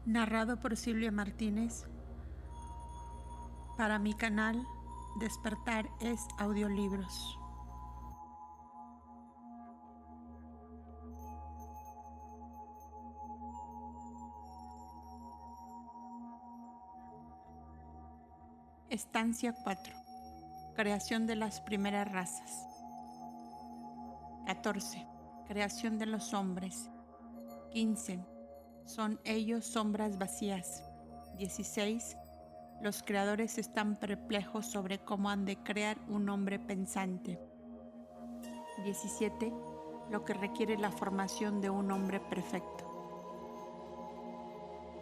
Narrado por Silvia Martínez para mi canal Despertar es Audiolibros. Estancia 4. Creación de las primeras razas. 14. Creación de los hombres. 15. Son ellos sombras vacías. 16. Los creadores están perplejos sobre cómo han de crear un hombre pensante. 17. Lo que requiere la formación de un hombre perfecto.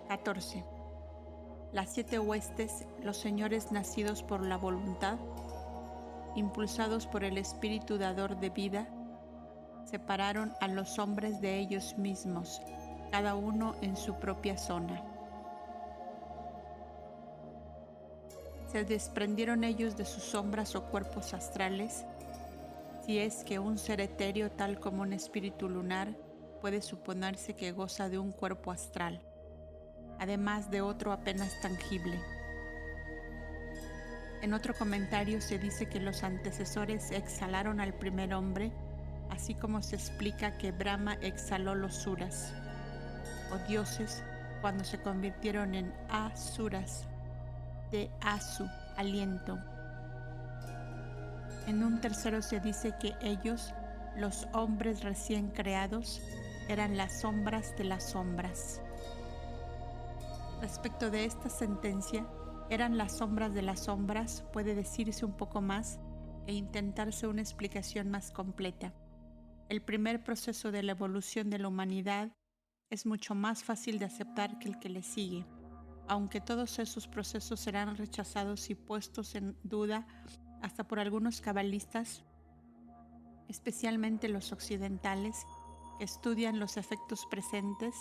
14. Las 7 huestes, los señores nacidos por la voluntad, impulsados por el espíritu dador de vida, separaron a los hombres de ellos mismos, cada uno en su propia zona. Se desprendieron ellos de sus sombras o cuerpos astrales, si es que un ser etéreo tal como un espíritu lunar puede suponerse que goza de un cuerpo astral, además de otro apenas tangible. En otro comentario se dice que los antecesores exhalaron al primer hombre, así como se explica que Brahma exhaló los suras, o dioses, cuando se convirtieron en asuras, de asu, aliento. En un tercero se dice que ellos, los hombres recién creados, eran las sombras de las sombras. Respecto de esta sentencia, eran las sombras de las sombras, puede decirse un poco más e intentarse una explicación más completa. El primer proceso de la evolución de la humanidad es mucho más fácil de aceptar que el que le sigue, aunque todos esos procesos serán rechazados y puestos en duda hasta por algunos cabalistas, especialmente los occidentales, que estudian los efectos presentes,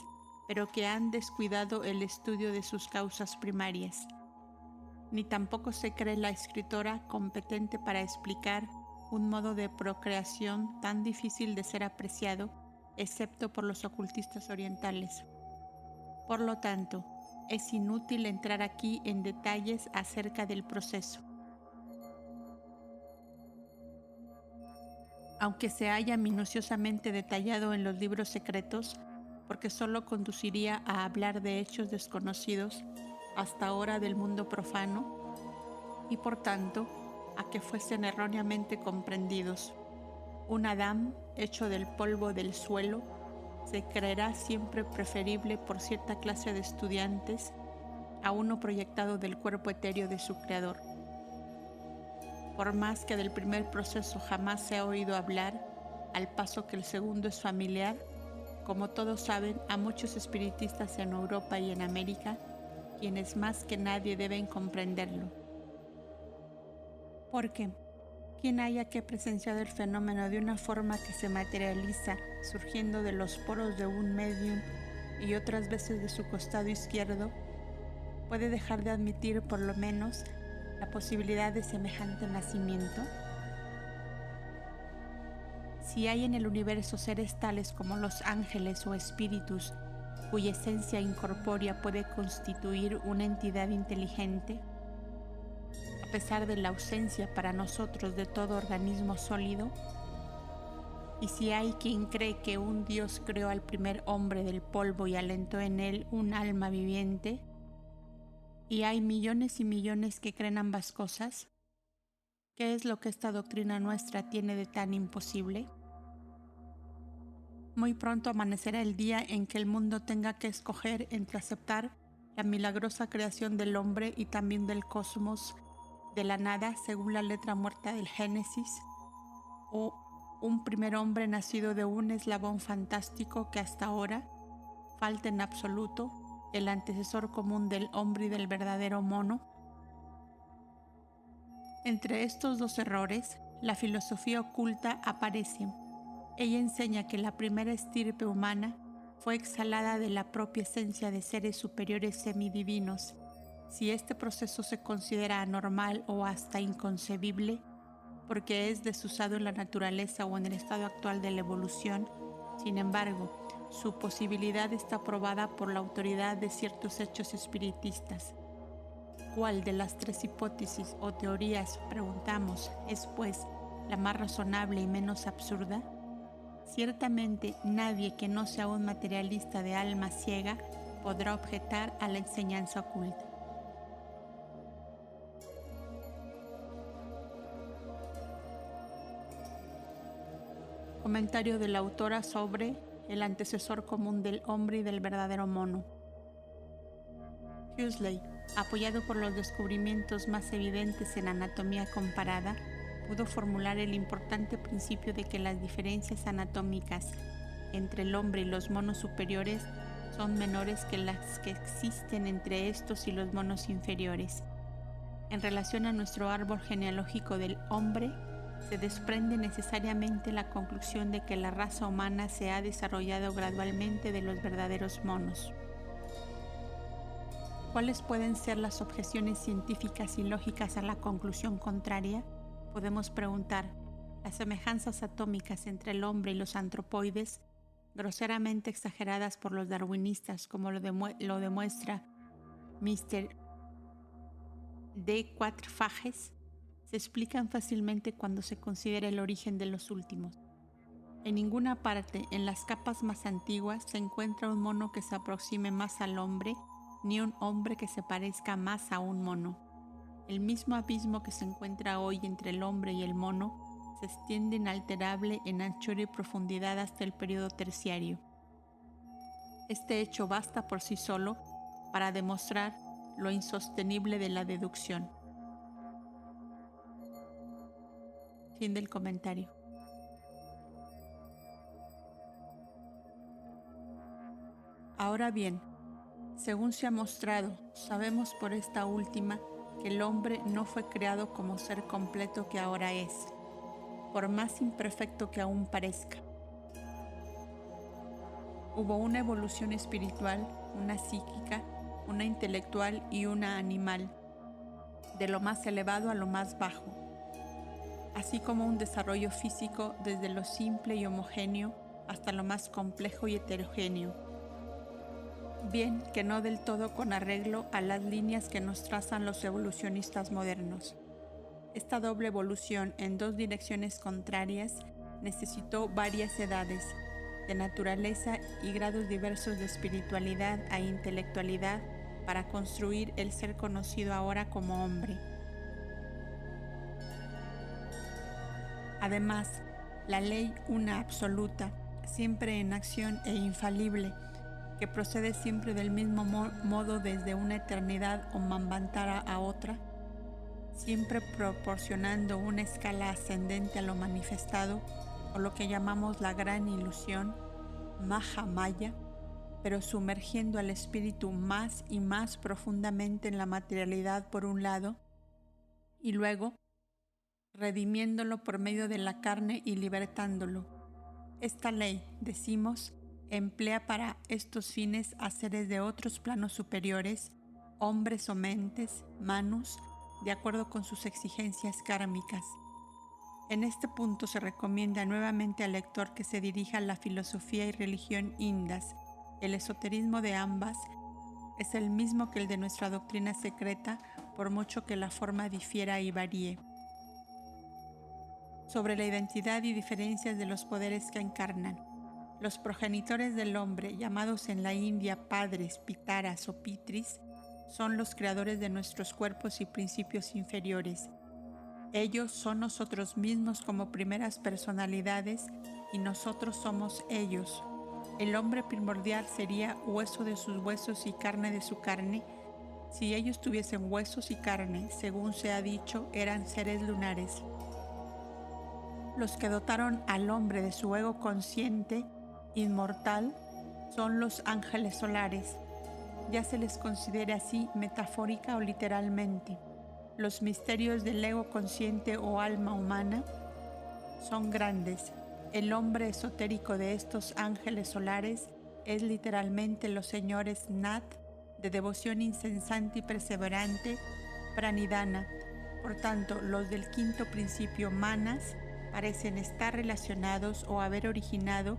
pero que han descuidado el estudio de sus causas primarias. Ni tampoco se cree la escritora competente para explicar un modo de procreación tan difícil de ser apreciado, excepto por los ocultistas orientales. Por lo tanto, es inútil entrar aquí en detalles acerca del proceso. Aunque se haya minuciosamente detallado en los libros secretos, porque solo conduciría a hablar de hechos desconocidos hasta ahora del mundo profano, y por tanto, a que fuesen erróneamente comprendidos. Un Adán hecho del polvo del suelo se creerá siempre preferible por cierta clase de estudiantes a uno proyectado del cuerpo etéreo de su creador. Por más que del primer proceso jamás se ha oído hablar, al paso que el segundo es familiar, como todos saben, a muchos espiritistas en Europa y en América, quienes más que nadie deben comprenderlo. Porque quien haya que presenciado el fenómeno de una forma que se materializa surgiendo de los poros de un médium y otras veces de su costado izquierdo, puede dejar de admitir por lo menos la posibilidad de semejante nacimiento. Si hay en el universo seres tales como los ángeles o espíritus, cuya esencia incorpórea puede constituir una entidad inteligente, a pesar de la ausencia para nosotros de todo organismo sólido, y si hay quien cree que un Dios creó al primer hombre del polvo y alentó en él un alma viviente, y hay millones y millones que creen ambas cosas, ¿qué es lo que esta doctrina nuestra tiene de tan imposible? Muy pronto amanecerá el día en que el mundo tenga que escoger entre aceptar la milagrosa creación del hombre y también del cosmos de la nada, según la letra muerta del Génesis, o un primer hombre nacido de un eslabón fantástico que hasta ahora falta en absoluto el antecesor común del hombre y del verdadero mono. Entre estos dos errores, la filosofía oculta aparece. Ella enseña que la primera estirpe humana fue exhalada de la propia esencia de seres superiores semidivinos. Si este proceso se considera anormal o hasta inconcebible, porque es desusado en la naturaleza o en el estado actual de la evolución, sin embargo, Su posibilidad está probada por la autoridad de ciertos hechos espiritistas. ¿Cuál de las tres hipótesis o teorías, preguntamos, es pues la más razonable y menos absurda? Ciertamente nadie que no sea un materialista de alma ciega podrá objetar a la enseñanza oculta. Comentario de la autora sobre el antecesor común del hombre y del verdadero mono. Huxley, apoyado por los descubrimientos más evidentes en anatomía comparada, pudo formular el importante principio de que las diferencias anatómicas entre el hombre y los monos superiores son menores que las que existen entre estos y los monos inferiores. En relación a nuestro árbol genealógico del hombre, se desprende necesariamente la conclusión de que la raza humana se ha desarrollado gradualmente de los verdaderos monos. ¿Cuáles pueden ser las objeciones científicas y lógicas a la conclusión contraria? Podemos preguntar, las semejanzas atómicas entre el hombre y los antropoides, groseramente exageradas por los darwinistas, como lo demuestra Mr. D. Quatrefages, se explican fácilmente cuando se considera el origen de los últimos. En ninguna parte, en las capas más antiguas, se encuentra un mono que se aproxime más al hombre, ni un hombre que se parezca más a un mono. El mismo abismo que se encuentra hoy entre el hombre y el mono se extiende inalterable en anchura y profundidad hasta el período terciario. Este hecho basta por sí solo para demostrar lo insostenible de la deducción. Fin del comentario. Ahora bien, según se ha mostrado, sabemos por esta última que el hombre no fue creado como ser completo que ahora es, por más imperfecto que aún parezca. Hubo una evolución espiritual, una psíquica, una intelectual y una animal, de lo más elevado a lo más bajo, así como un desarrollo físico desde lo simple y homogéneo hasta lo más complejo y heterogéneo. Bien que no del todo con arreglo a las líneas que nos trazan los evolucionistas modernos. Esta doble evolución en dos direcciones contrarias necesitó varias edades, de naturaleza y grados diversos de espiritualidad e intelectualidad para construir el ser conocido ahora como hombre. Además, la ley una absoluta, siempre en acción e infalible, que procede siempre del mismo modo desde una eternidad o manvantara a otra, siempre proporcionando una escala ascendente a lo manifestado o lo que llamamos la gran ilusión, Mahamaya, pero sumergiendo al espíritu más y más profundamente en la materialidad por un lado y luego redimiéndolo por medio de la carne y libertándolo. Esta ley, decimos, emplea para estos fines a seres de otros planos superiores, hombres o mentes, manus, de acuerdo con sus exigencias kármicas. En este punto se recomienda nuevamente al lector que se dirija a la filosofía y religión indas. El esoterismo de ambas es el mismo que el de nuestra doctrina secreta, por mucho que la forma difiera y varíe. Sobre la identidad y diferencias de los poderes que encarnan. Los progenitores del hombre, llamados en la India padres, pitaras o pitris, son los creadores de nuestros cuerpos y principios inferiores. Ellos son nosotros mismos como primeras personalidades y nosotros somos ellos. El hombre primordial sería hueso de sus huesos y carne de su carne. Si ellos tuviesen huesos y carne, según se ha dicho, eran seres lunares. Los que dotaron al hombre de su ego consciente, inmortal, son los ángeles solares. Ya se les considere así metafórica o literalmente. Los misterios del ego consciente o alma humana son grandes. El hombre esotérico de estos ángeles solares es literalmente los señores Nat, de devoción incesante y perseverante, Pranidhana. Por tanto, los del quinto principio Manas parecen estar relacionados o haber originado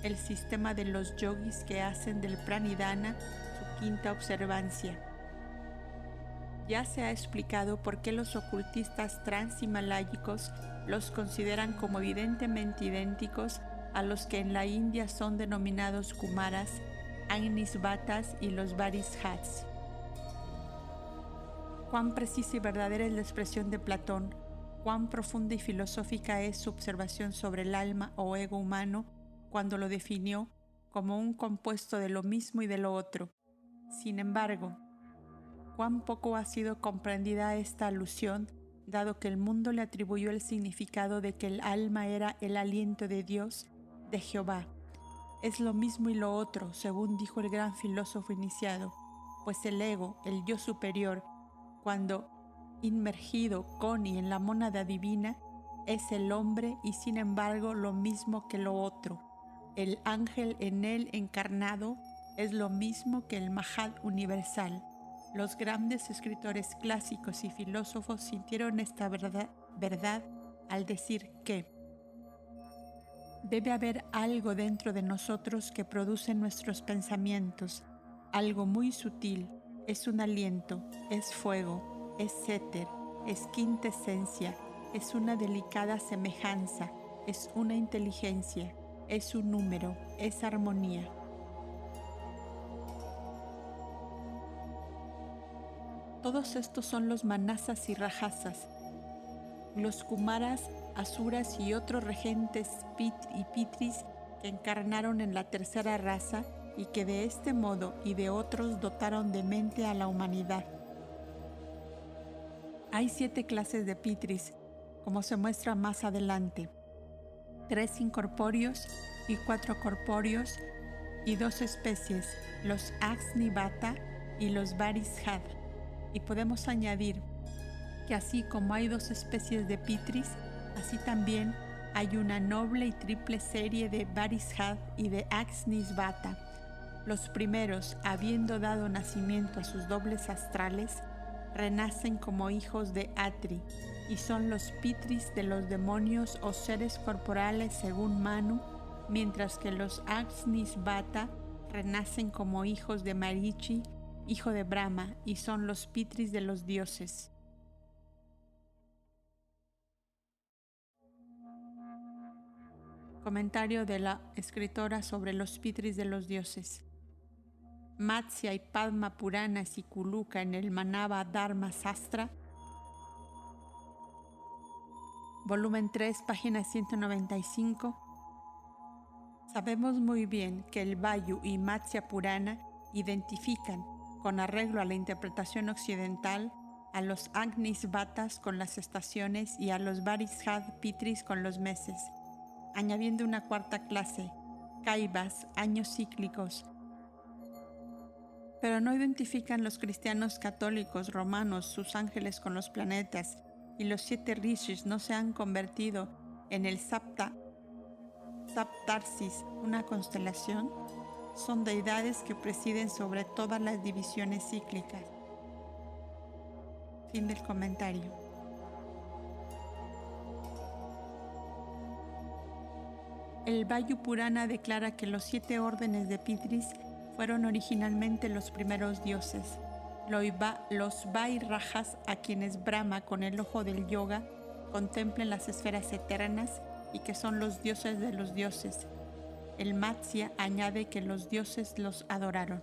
el sistema de los yogis que hacen del pranidhana su quinta observancia. Ya se ha explicado por qué los ocultistas transhimalaicos los consideran como evidentemente idénticos a los que en la India son denominados Kumaras, Agnisvatas y los Varishats. Cuán precisa y verdadera es la expresión de Platón, cuán profunda y filosófica es su observación sobre el alma o ego humano cuando lo definió como un compuesto de lo mismo y de lo otro. Sin embargo, cuán poco ha sido comprendida esta alusión, dado que el mundo le atribuyó el significado de que el alma era el aliento de Dios, de Jehová. Es lo mismo y lo otro, según dijo el gran filósofo iniciado, pues el ego, el yo superior, cuando inmergido con y en la mónada divina, es el hombre y sin embargo lo mismo que lo otro. El ángel en él encarnado es lo mismo que el Mahad universal. Los grandes escritores clásicos y filósofos sintieron esta verdad al decir que debe haber algo dentro de nosotros que produce nuestros pensamientos, algo muy sutil, es un aliento, es fuego, es éter, es quintesencia, es una delicada semejanza, es una inteligencia, es un número, es armonía. Todos estos son los manasas y rajasas, los kumaras, asuras y otros regentes y pitris que encarnaron en la tercera raza y que de este modo y de otros dotaron de mente a la humanidad. Hay 7 clases de pitris, como se muestra más adelante, 3 incorpóreos y 4 corpóreos y 2 especies, los Agnisvata y los Varishad. Y podemos añadir que así como hay 2 especies de pitris, así también hay una noble y triple serie de Varishad y de Agnisvata. Los primeros, habiendo dado nacimiento a sus dobles astrales, renacen como hijos de Atri y son los pitris de los demonios o seres corporales según Manu, mientras que los Agnisvata renacen como hijos de Marichi, hijo de Brahma, y son los pitris de los dioses. Comentario de la escritora sobre los pitris de los dioses. Matsya y Padma Puranas y Kuluka en el Manava Dharma Sastra, volumen 3, página 195. Sabemos muy bien que el Vayu y Matsya Purana identifican, con arreglo a la interpretación occidental, a los Agnisvatas con las estaciones y a los Varishad Pitris con los meses, añadiendo una cuarta clase, Kaivas, años cíclicos. Pero no identifican los cristianos católicos romanos sus ángeles con los planetas, y los 7 rishis no se han convertido en el Saptarsis, una constelación. Son deidades que presiden sobre todas las divisiones cíclicas. Fin del comentario. El Vayu Purana declara que los 7 órdenes de Pitris fueron originalmente los primeros dioses, los Vairajas, a quienes Brahma con el ojo del yoga contempla en las esferas eternas y que son los dioses de los dioses. El Matsya añade que los dioses los adoraron.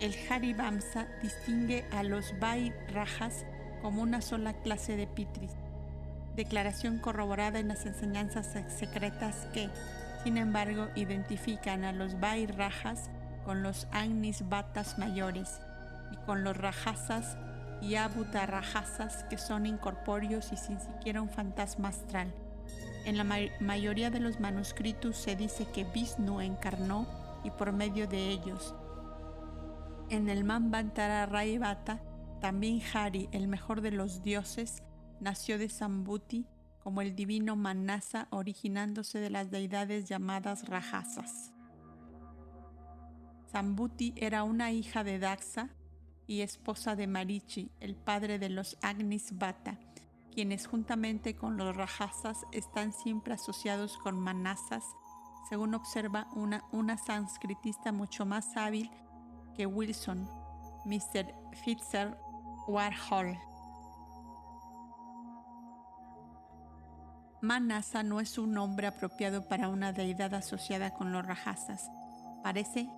El Harivamsa distingue a los Vairajas como una sola clase de pitris, declaración corroborada en las enseñanzas secretas que, sin embargo, identifican a los Vairajas con los Agnisvatas mayores y con los Rajasas y Abhuta-Rajasas, que son incorpóreos y sin siquiera un fantasma astral. En la mayoría de los manuscritos se dice que Vishnu encarnó y por medio de ellos. En el Manvantara Raivata, también Hari, el mejor de los dioses, nació de Sambhuti como el divino Manasa, originándose de las deidades llamadas Rajasas. Sambhuti era una hija de Daksa y esposa de Marichi, el padre de los Agnisvata, quienes juntamente con los rajasas están siempre asociados con manasas, según observa una sánscritista mucho más hábil que Wilson, Mr. Fitzer Warhol. Manasa no es un nombre apropiado para una deidad asociada con los rajasas. Parece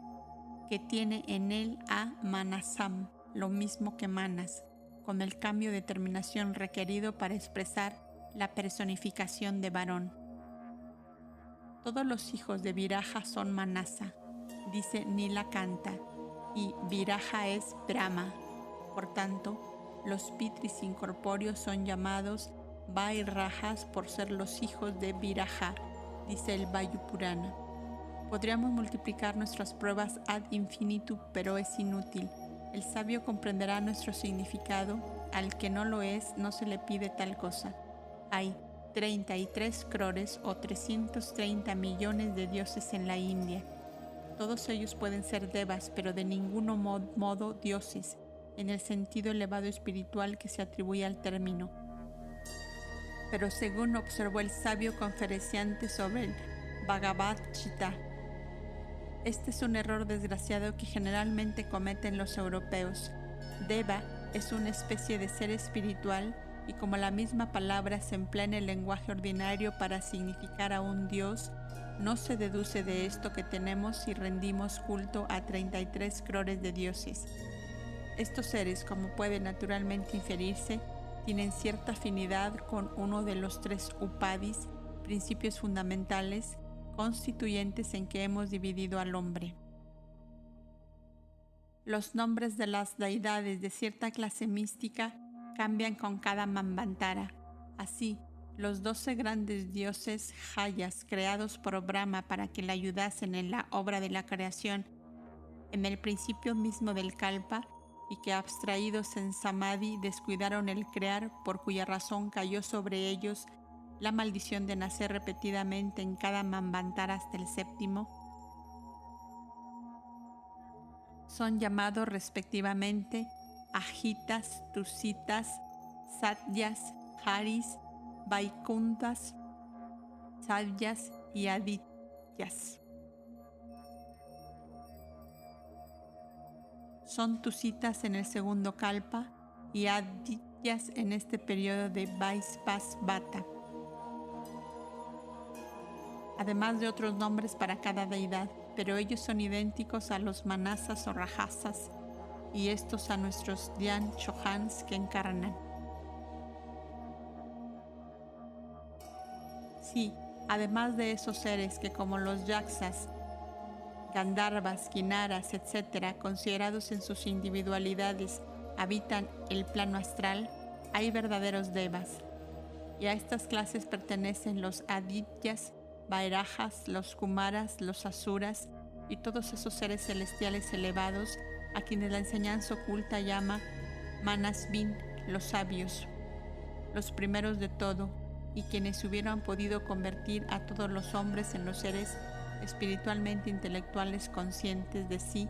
que tiene en él a Manasam, lo mismo que Manas, con el cambio de terminación requerido para expresar la personificación de varón. Todos los hijos de Viraja son Manasa, dice Nilakanta, y Viraja es Brahma. Por tanto, los pitris incorpóreos son llamados Vairajas por ser los hijos de Viraja, dice el Vayu Purana. Podríamos multiplicar nuestras pruebas ad infinitum, pero es inútil. El sabio comprenderá nuestro significado, al que no lo es, no se le pide tal cosa. Hay 33 crores o 330 millones de dioses en la India. Todos ellos pueden ser devas, pero de ningún modo dioses, en el sentido elevado espiritual que se atribuye al término. Pero según observó el sabio conferenciante sobre el Bhagavad Gita, este es un error desgraciado que generalmente cometen los europeos. Deva es una especie de ser espiritual y como la misma palabra se emplea en el lenguaje ordinario para significar a un dios, no se deduce de esto que tenemos si rendimos culto a 33 crores de dioses. Estos seres, como puede naturalmente inferirse, tienen cierta afinidad con uno de los 3 upadis, principios fundamentales, constituyentes en que hemos dividido al hombre. Los nombres de las deidades de cierta clase mística cambian con cada manvantara. Así, los 12 grandes dioses Hayas creados por Brahma para que le ayudasen en la obra de la creación, en el principio mismo del Kalpa, y que abstraídos en Samadhi descuidaron el crear, por cuya razón cayó sobre ellos la maldición de nacer repetidamente en cada manvantara hasta el 7º, son llamados respectivamente Ajitas, Tusitas, Satyas, Haris, Vaikuntas, Savyas y Adityas. Son Tusitas en el 2º Kalpa y Adityas en este periodo de Vaisvasvata, además de otros nombres para cada deidad, pero ellos son idénticos a los manasas o rajasas y estos a nuestros dhyan chohans que encarnan. Sí, además de esos seres que como los yaksas, gandharvas, kinaras, etc., considerados en sus individualidades, habitan el plano astral, hay verdaderos devas, y a estas clases pertenecen los adityas, vairajas, los kumaras, los asuras y todos esos seres celestiales elevados a quienes la enseñanza oculta llama manasvin, los sabios, los primeros de todo, y quienes hubieran podido convertir a todos los hombres en los seres espiritualmente intelectuales conscientes de sí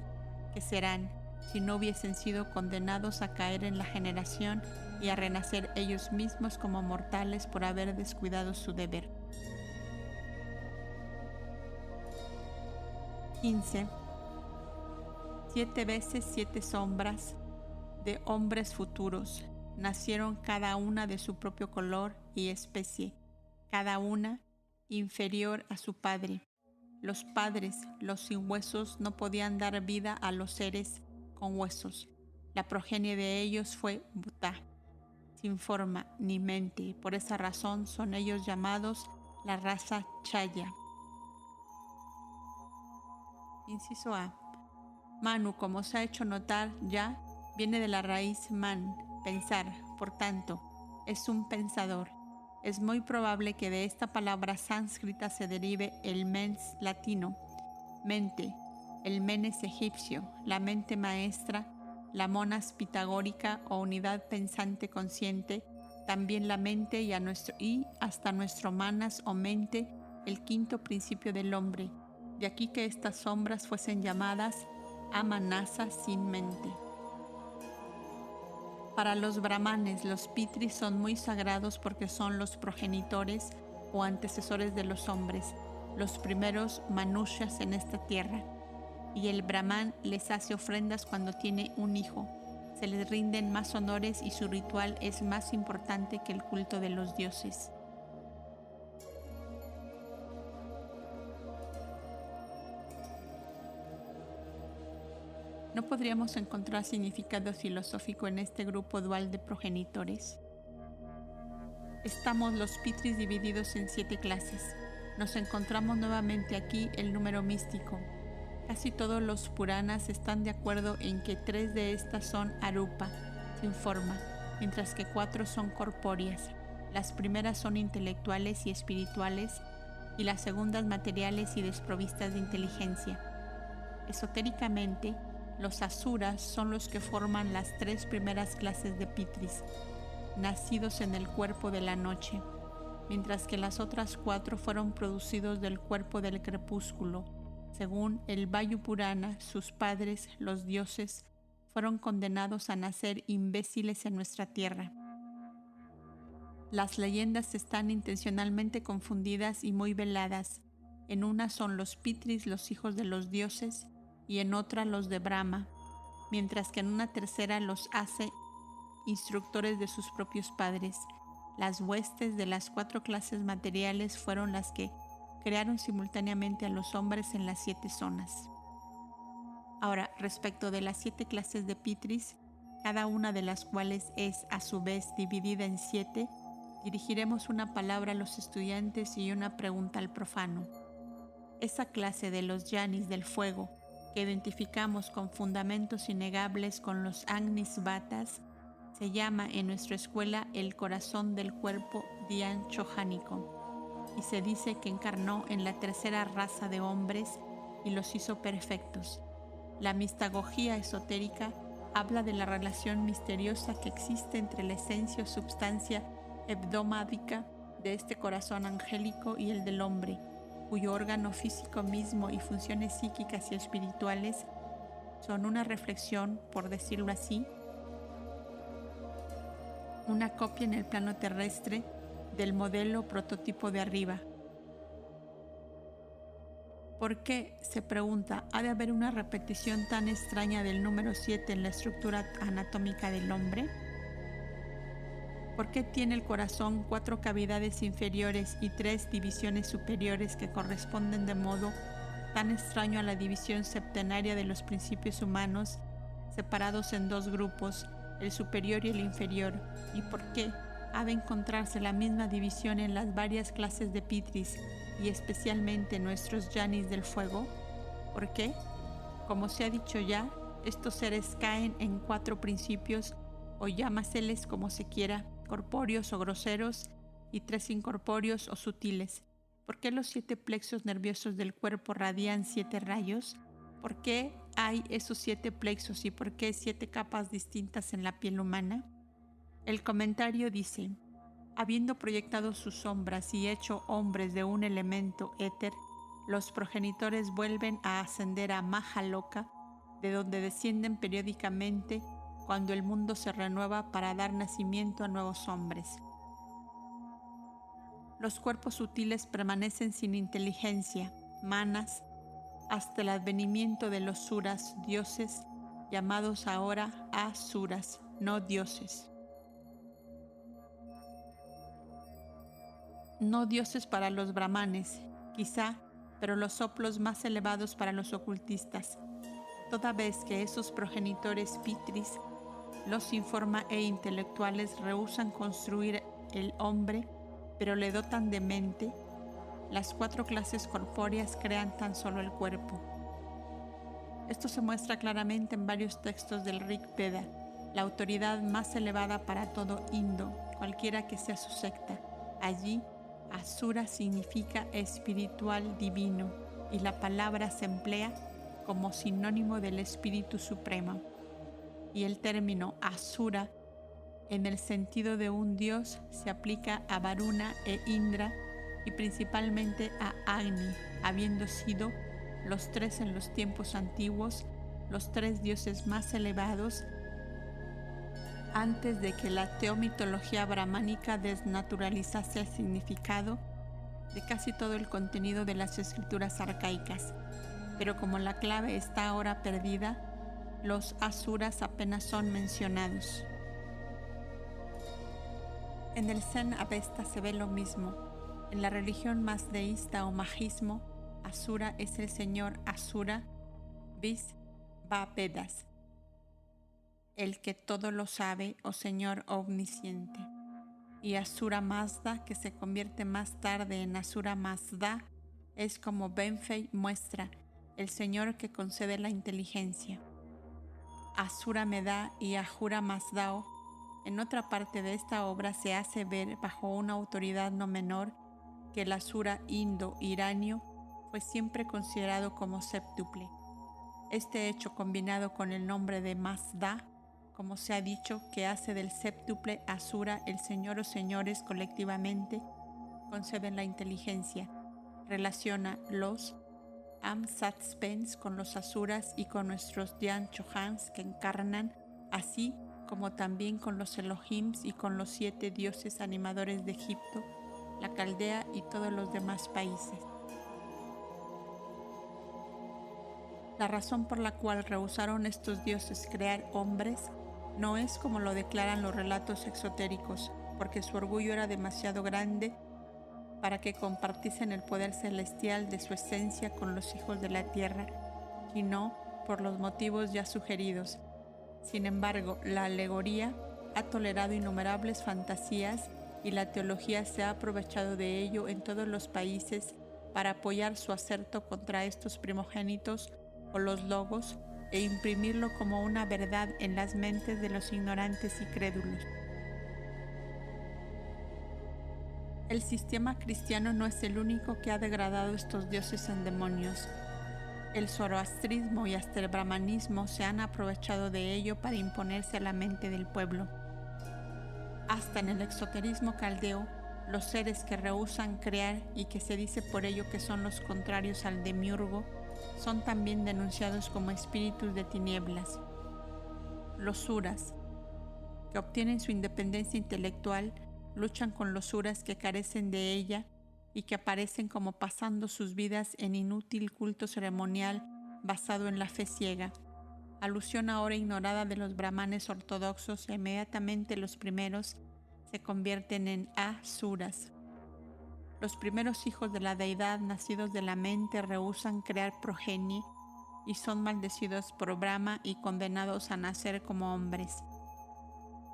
que serán, si no hubiesen sido condenados a caer en la generación y a renacer ellos mismos como mortales por haber descuidado su deber. 15. 7 veces 7 sombras de hombres futuros nacieron cada una de su propio color y especie, cada una inferior a su padre. Los padres, los sin huesos, no podían dar vida a los seres con huesos. La progenie de ellos fue Bhutá, sin forma ni mente, y por esa razón son ellos llamados la raza Chaya. Inciso A. Manu, como se ha hecho notar ya, viene de la raíz man, pensar, por tanto, es un pensador. Es muy probable que de esta palabra sánscrita se derive el mens latino, mente, el menes egipcio, la mente maestra, la monas pitagórica o unidad pensante consciente, también la mente y hasta nuestro manas o mente, el 5º principio del hombre. De aquí que estas sombras fuesen llamadas amanasa sin mente. Para los brahmanes, los pitris son muy sagrados porque son los progenitores o antecesores de los hombres, los primeros manushas en esta tierra. Y el brahman les hace ofrendas cuando tiene un hijo. Se les rinden más honores y su ritual es más importante que el culto de los dioses. ¿No podríamos encontrar significado filosófico en este grupo dual de progenitores? Estamos los pitris divididos en 7 clases. Nos encontramos nuevamente aquí el número místico. Casi todos los Puranas están de acuerdo en que 3 de estas son arupa, sin forma, mientras que 4 son corpóreas. Las primeras son intelectuales y espirituales, y las segundas materiales y desprovistas de inteligencia. Esotéricamente, los asuras son los que forman las 3 primeras clases de pitris, nacidos en el cuerpo de la noche, mientras que las otras 4 fueron producidos del cuerpo del crepúsculo. Según el Vayu Purana, sus padres, los dioses, fueron condenados a nacer imbéciles en nuestra tierra. Las leyendas están intencionalmente confundidas y muy veladas. En una son los pitris los hijos de los dioses y en otra los de Brahma, mientras que en una tercera los hace instructores de sus propios padres. Las huestes de las 4 clases materiales fueron las que crearon simultáneamente a los hombres en las 7 zonas. Ahora, respecto de las 7 clases de pitris, cada una de las cuales es a su vez dividida en 7, dirigiremos una palabra a los estudiantes y una pregunta al profano. Esa clase de los yanis del fuego, que identificamos con fundamentos innegables con los Agnis Vatas, se llama en nuestra escuela el corazón del cuerpo Dhyan Chojánico, y se dice que encarnó en la tercera raza de hombres y los hizo perfectos. La mistagogía esotérica habla de la relación misteriosa que existe entre la esencia o substancia hebdomádica de este corazón angélico y el del hombre, cuyo órgano físico mismo y funciones psíquicas y espirituales son una reflexión, por decirlo así, una copia en el plano terrestre del modelo prototipo de arriba. ¿Por qué, se pregunta, ha de haber una repetición tan extraña del número 7 en la estructura anatómica del hombre? ¿Por qué tiene el corazón 4 cavidades inferiores y 3 divisiones superiores que corresponden de modo tan extraño a la división septenaria de los principios humanos, separados en 2 grupos, el superior y el inferior? ¿Y por qué ha de encontrarse la misma división en las varias clases de pitris y especialmente nuestros yanis del fuego? ¿Por qué? Como se ha dicho ya, estos seres caen en 4 principios, o llámaseles como se quiera, corpóreos o groseros, y 3 incorpóreos o sutiles. ¿Por qué los 7 plexos nerviosos del cuerpo radian 7 rayos? ¿Por qué hay esos 7 plexos y por qué 7 capas distintas en la piel humana? El comentario dice: habiendo proyectado sus sombras y hecho hombres de un elemento éter, los progenitores vuelven a ascender a Mahaloka, de donde descienden periódicamente cuando el mundo se renueva para dar nacimiento a nuevos hombres. Los cuerpos sutiles permanecen sin inteligencia, manas, hasta el advenimiento de los suras, dioses, llamados ahora asuras, no dioses. No dioses para los brahmanes, quizá, pero los soplos más elevados para los ocultistas, toda vez que esos progenitores pitris, los informa e intelectuales, rehúsan construir el hombre, pero le dotan de mente. Las 4 clases corpóreas crean tan solo el cuerpo. Esto se muestra claramente en varios textos del Rig Veda, la autoridad más elevada para todo Indo, cualquiera que sea su secta. Allí, Asura significa espiritual divino, y la palabra se emplea como sinónimo del Espíritu Supremo. Y el término Asura, en el sentido de un dios, se aplica a Varuna e Indra y principalmente a Agni, habiendo sido los 3 en los tiempos antiguos, los 3 dioses más elevados antes de que la teomitología brahmánica desnaturalizase el significado de casi todo el contenido de las escrituras arcaicas. Pero como la clave está ahora perdida, los asuras apenas son mencionados. En el Zen Avesta se ve lo mismo. En la religión mazdeísta o majismo, Asura es el señor Asura Visvavedas, el que todo lo sabe o señor omnisciente. Y Asura Mazda, que se convierte más tarde en Asura Mazda, es como Benfei muestra, el señor que concede la inteligencia. Asura Medha y Ahura Mazdao, en otra parte de esta obra se hace ver bajo una autoridad no menor que el Asura indo-iranio fue siempre considerado como séptuple. Este hecho combinado con el nombre de Mazda, como se ha dicho, que hace del séptuple Asura el señor o señores colectivamente, conceden la inteligencia, relaciona los Amsatsbens con los Asuras y con nuestros Dhyan Chohans que encarnan, así como también con los Elohims y con los 7 dioses animadores de Egipto, la Caldea y todos los demás países. La razón por la cual rehusaron estos dioses crear hombres no es como lo declaran los relatos exotéricos, porque su orgullo era demasiado grande para que compartiesen el poder celestial de su esencia con los hijos de la tierra, sino por los motivos ya sugeridos. Sin embargo, la alegoría ha tolerado innumerables fantasías y la teología se ha aprovechado de ello en todos los países para apoyar su aserto contra estos primogénitos o los logos e imprimirlo como una verdad en las mentes de los ignorantes y crédulos. El sistema cristiano no es el único que ha degradado estos dioses en demonios. El zoroastrismo y hasta el brahmanismo se han aprovechado de ello para imponerse a la mente del pueblo. Hasta en el exoterismo caldeo, los seres que rehúsan crear y que se dice por ello que son los contrarios al demiurgo, son también denunciados como espíritus de tinieblas. Los suras, que obtienen su independencia intelectual, luchan con los suras que carecen de ella y que aparecen como pasando sus vidas en inútil culto ceremonial basado en la fe ciega. Alusión ahora ignorada de los brahmanes ortodoxos, e inmediatamente los primeros se convierten en asuras. Los primeros hijos de la deidad nacidos de la mente rehúsan crear progenie y son maldecidos por Brahma y condenados a nacer como hombres.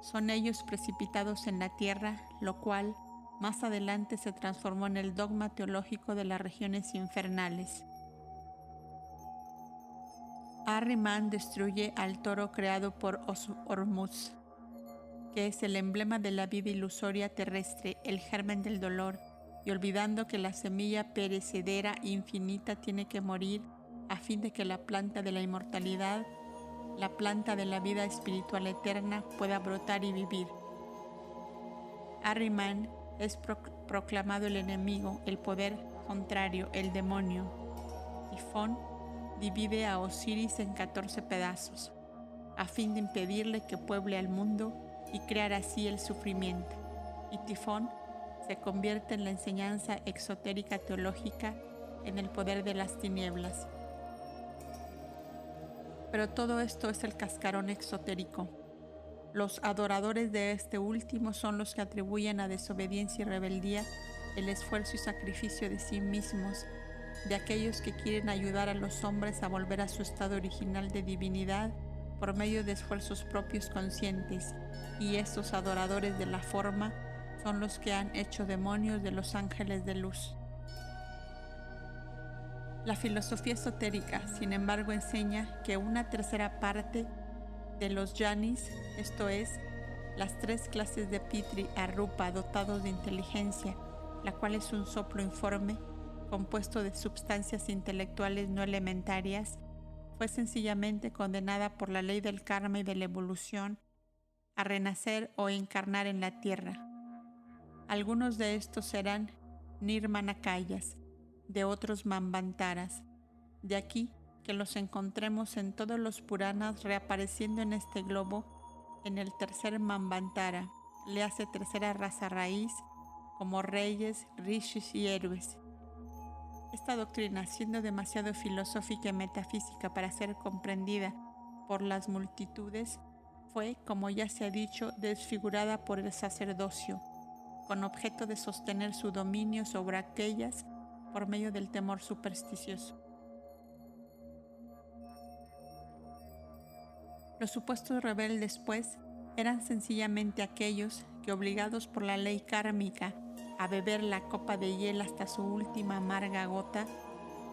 Son ellos precipitados en la tierra, lo cual más adelante se transformó en el dogma teológico de las regiones infernales. Ahriman destruye al toro creado por Hormuz, que es el emblema de la vida ilusoria terrestre, el germen del dolor, y olvidando que la semilla perecedera infinita tiene que morir a fin de que la planta de la inmortalidad, la planta de la vida espiritual eterna, pueda brotar y vivir. Ahriman es proclamado el enemigo, el poder contrario, el demonio. Tifón divide a Osiris en 14 pedazos, a fin de impedirle que pueble al mundo y crear así el sufrimiento. Y Tifón se convierte en la enseñanza exotérica teológica en el poder de las tinieblas. Pero todo esto es el cascarón exotérico. Los adoradores de este último son los que atribuyen a desobediencia y rebeldía el esfuerzo y sacrificio de sí mismos, de aquellos que quieren ayudar a los hombres a volver a su estado original de divinidad por medio de esfuerzos propios conscientes, y estos adoradores de la forma son los que han hecho demonios de los ángeles de luz. La filosofía esotérica, sin embargo, enseña que una tercera parte de los yanis, esto es, las 3 clases de Pitri a Rupa dotados de inteligencia, la cual es un soplo informe, compuesto de sustancias intelectuales no elementarias, fue sencillamente condenada por la ley del karma y de la evolución a renacer o encarnar en la tierra. Algunos de estos serán nirmanakayas, de otros manvantaras. De aquí que los encontremos en todos los Puranas reapareciendo en este globo en el tercer Manvantara, le hace tercera raza raíz, como reyes, rishis y héroes. Esta doctrina, siendo demasiado filosófica y metafísica para ser comprendida por las multitudes, fue, como ya se ha dicho, desfigurada por el sacerdocio, con objeto de sostener su dominio sobre aquellas por medio del temor supersticioso. Los supuestos rebeldes, pues, eran sencillamente aquellos que, obligados por la ley kármica a beber la copa de hiel hasta su última amarga gota,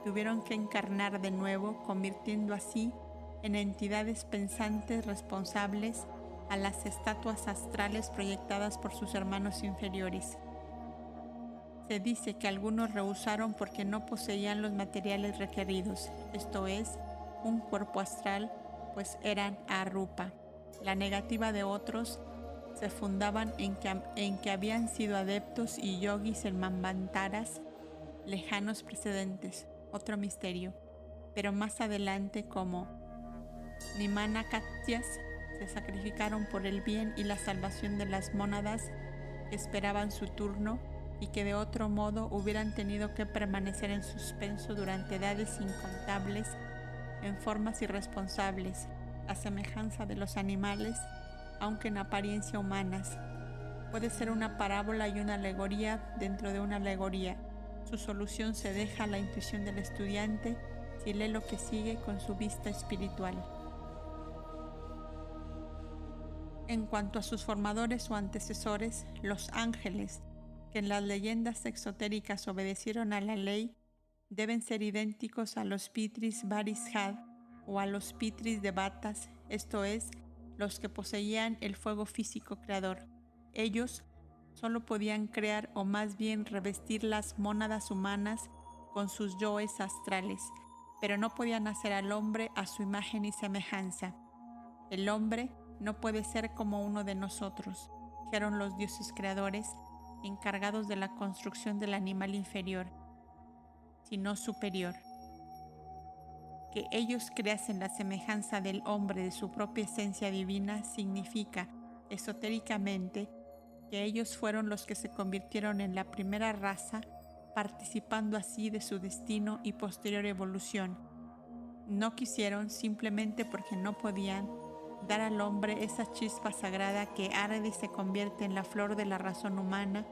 tuvieron que encarnar de nuevo, convirtiendo así en entidades pensantes responsables a las estatuas astrales proyectadas por sus hermanos inferiores. Se dice que algunos rehusaron porque no poseían los materiales requeridos, esto es, un cuerpo astral, pues eran arupa. La negativa de otros se fundaban en que habían sido adeptos y yogis en manvantaras lejanos precedentes, otro misterio, pero más adelante como Nimanakatyas se sacrificaron por el bien y la salvación de las mónadas que esperaban su turno y que de otro modo hubieran tenido que permanecer en suspenso durante edades incontables en formas irresponsables, a semejanza de los animales, aunque en apariencia humanas. Puede ser una parábola y una alegoría dentro de una alegoría. Su solución se deja a la intuición del estudiante si lee lo que sigue con su vista espiritual. En cuanto a sus formadores o antecesores, los ángeles, que en las leyendas exotéricas obedecieron a la ley, deben ser idénticos a los Pitris Varishad o a los Pitris Devatas, esto es, los que poseían el fuego físico creador. Ellos solo podían crear o más bien revestir las mónadas humanas con sus yoes astrales, pero no podían hacer al hombre a su imagen y semejanza. El hombre no puede ser como uno de nosotros, dijeron los dioses creadores, encargados de la construcción del animal inferior, sino superior. Que ellos creasen la semejanza del hombre de su propia esencia divina significa, esotéricamente, que ellos fueron los que se convirtieron en la primera raza, participando así de su destino y posterior evolución. No quisieron, simplemente porque no podían, dar al hombre esa chispa sagrada que arde y se convierte en la flor de la razón humana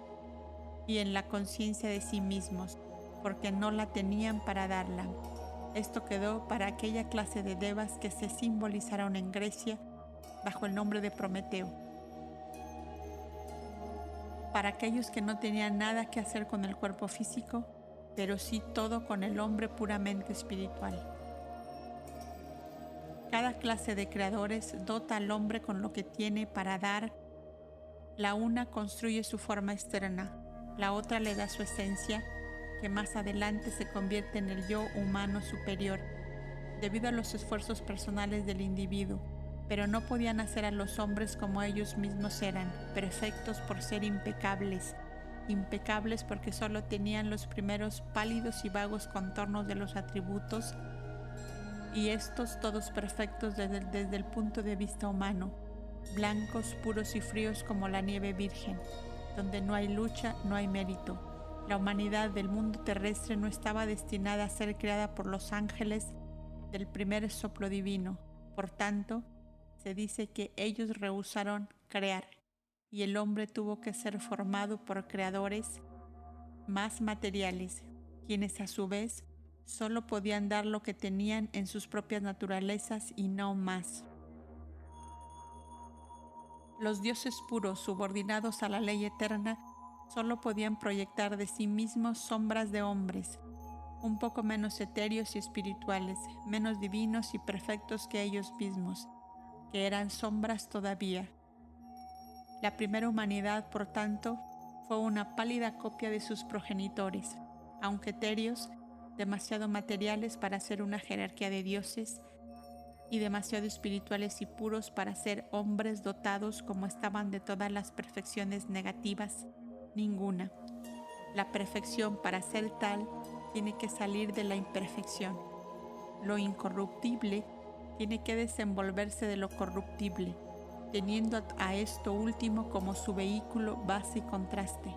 y en la conciencia de sí mismos, porque no la tenían para darla. Esto quedó para aquella clase de devas que se simbolizaron en Grecia bajo el nombre de Prometeo. Para aquellos que no tenían nada que hacer con el cuerpo físico, pero sí todo con el hombre puramente espiritual. Cada clase de creadores dota al hombre con lo que tiene para dar. La una construye su forma externa, la otra le da su esencia, que más adelante se convierte en el yo humano superior, debido a los esfuerzos personales del individuo, pero no podían hacer a los hombres como ellos mismos eran, perfectos por ser impecables, impecables porque solo tenían los primeros pálidos y vagos contornos de los atributos, y estos todos perfectos desde el punto de vista humano, blancos, puros y fríos como la nieve virgen, donde no hay lucha, no hay mérito. La humanidad del mundo terrestre no estaba destinada a ser creada por los ángeles del primer soplo divino. Por tanto, se dice que ellos rehusaron crear, y el hombre tuvo que ser formado por creadores más materiales, quienes a su vez solo podían dar lo que tenían en sus propias naturalezas y no más. Los dioses puros, subordinados a la ley eterna, solo podían proyectar de sí mismos sombras de hombres, un poco menos etéreos y espirituales, menos divinos y perfectos que ellos mismos, que eran sombras todavía. La primera humanidad, por tanto, fue una pálida copia de sus progenitores, aunque etéreos, demasiado materiales para ser una jerarquía de dioses y demasiado espirituales y puros para ser hombres dotados como estaban de todas las perfecciones negativas, ninguna. La perfección, para ser tal, tiene que salir de la imperfección. Lo incorruptible tiene que desenvolverse de lo corruptible. teniendo a esto último como su vehículo, base y contraste.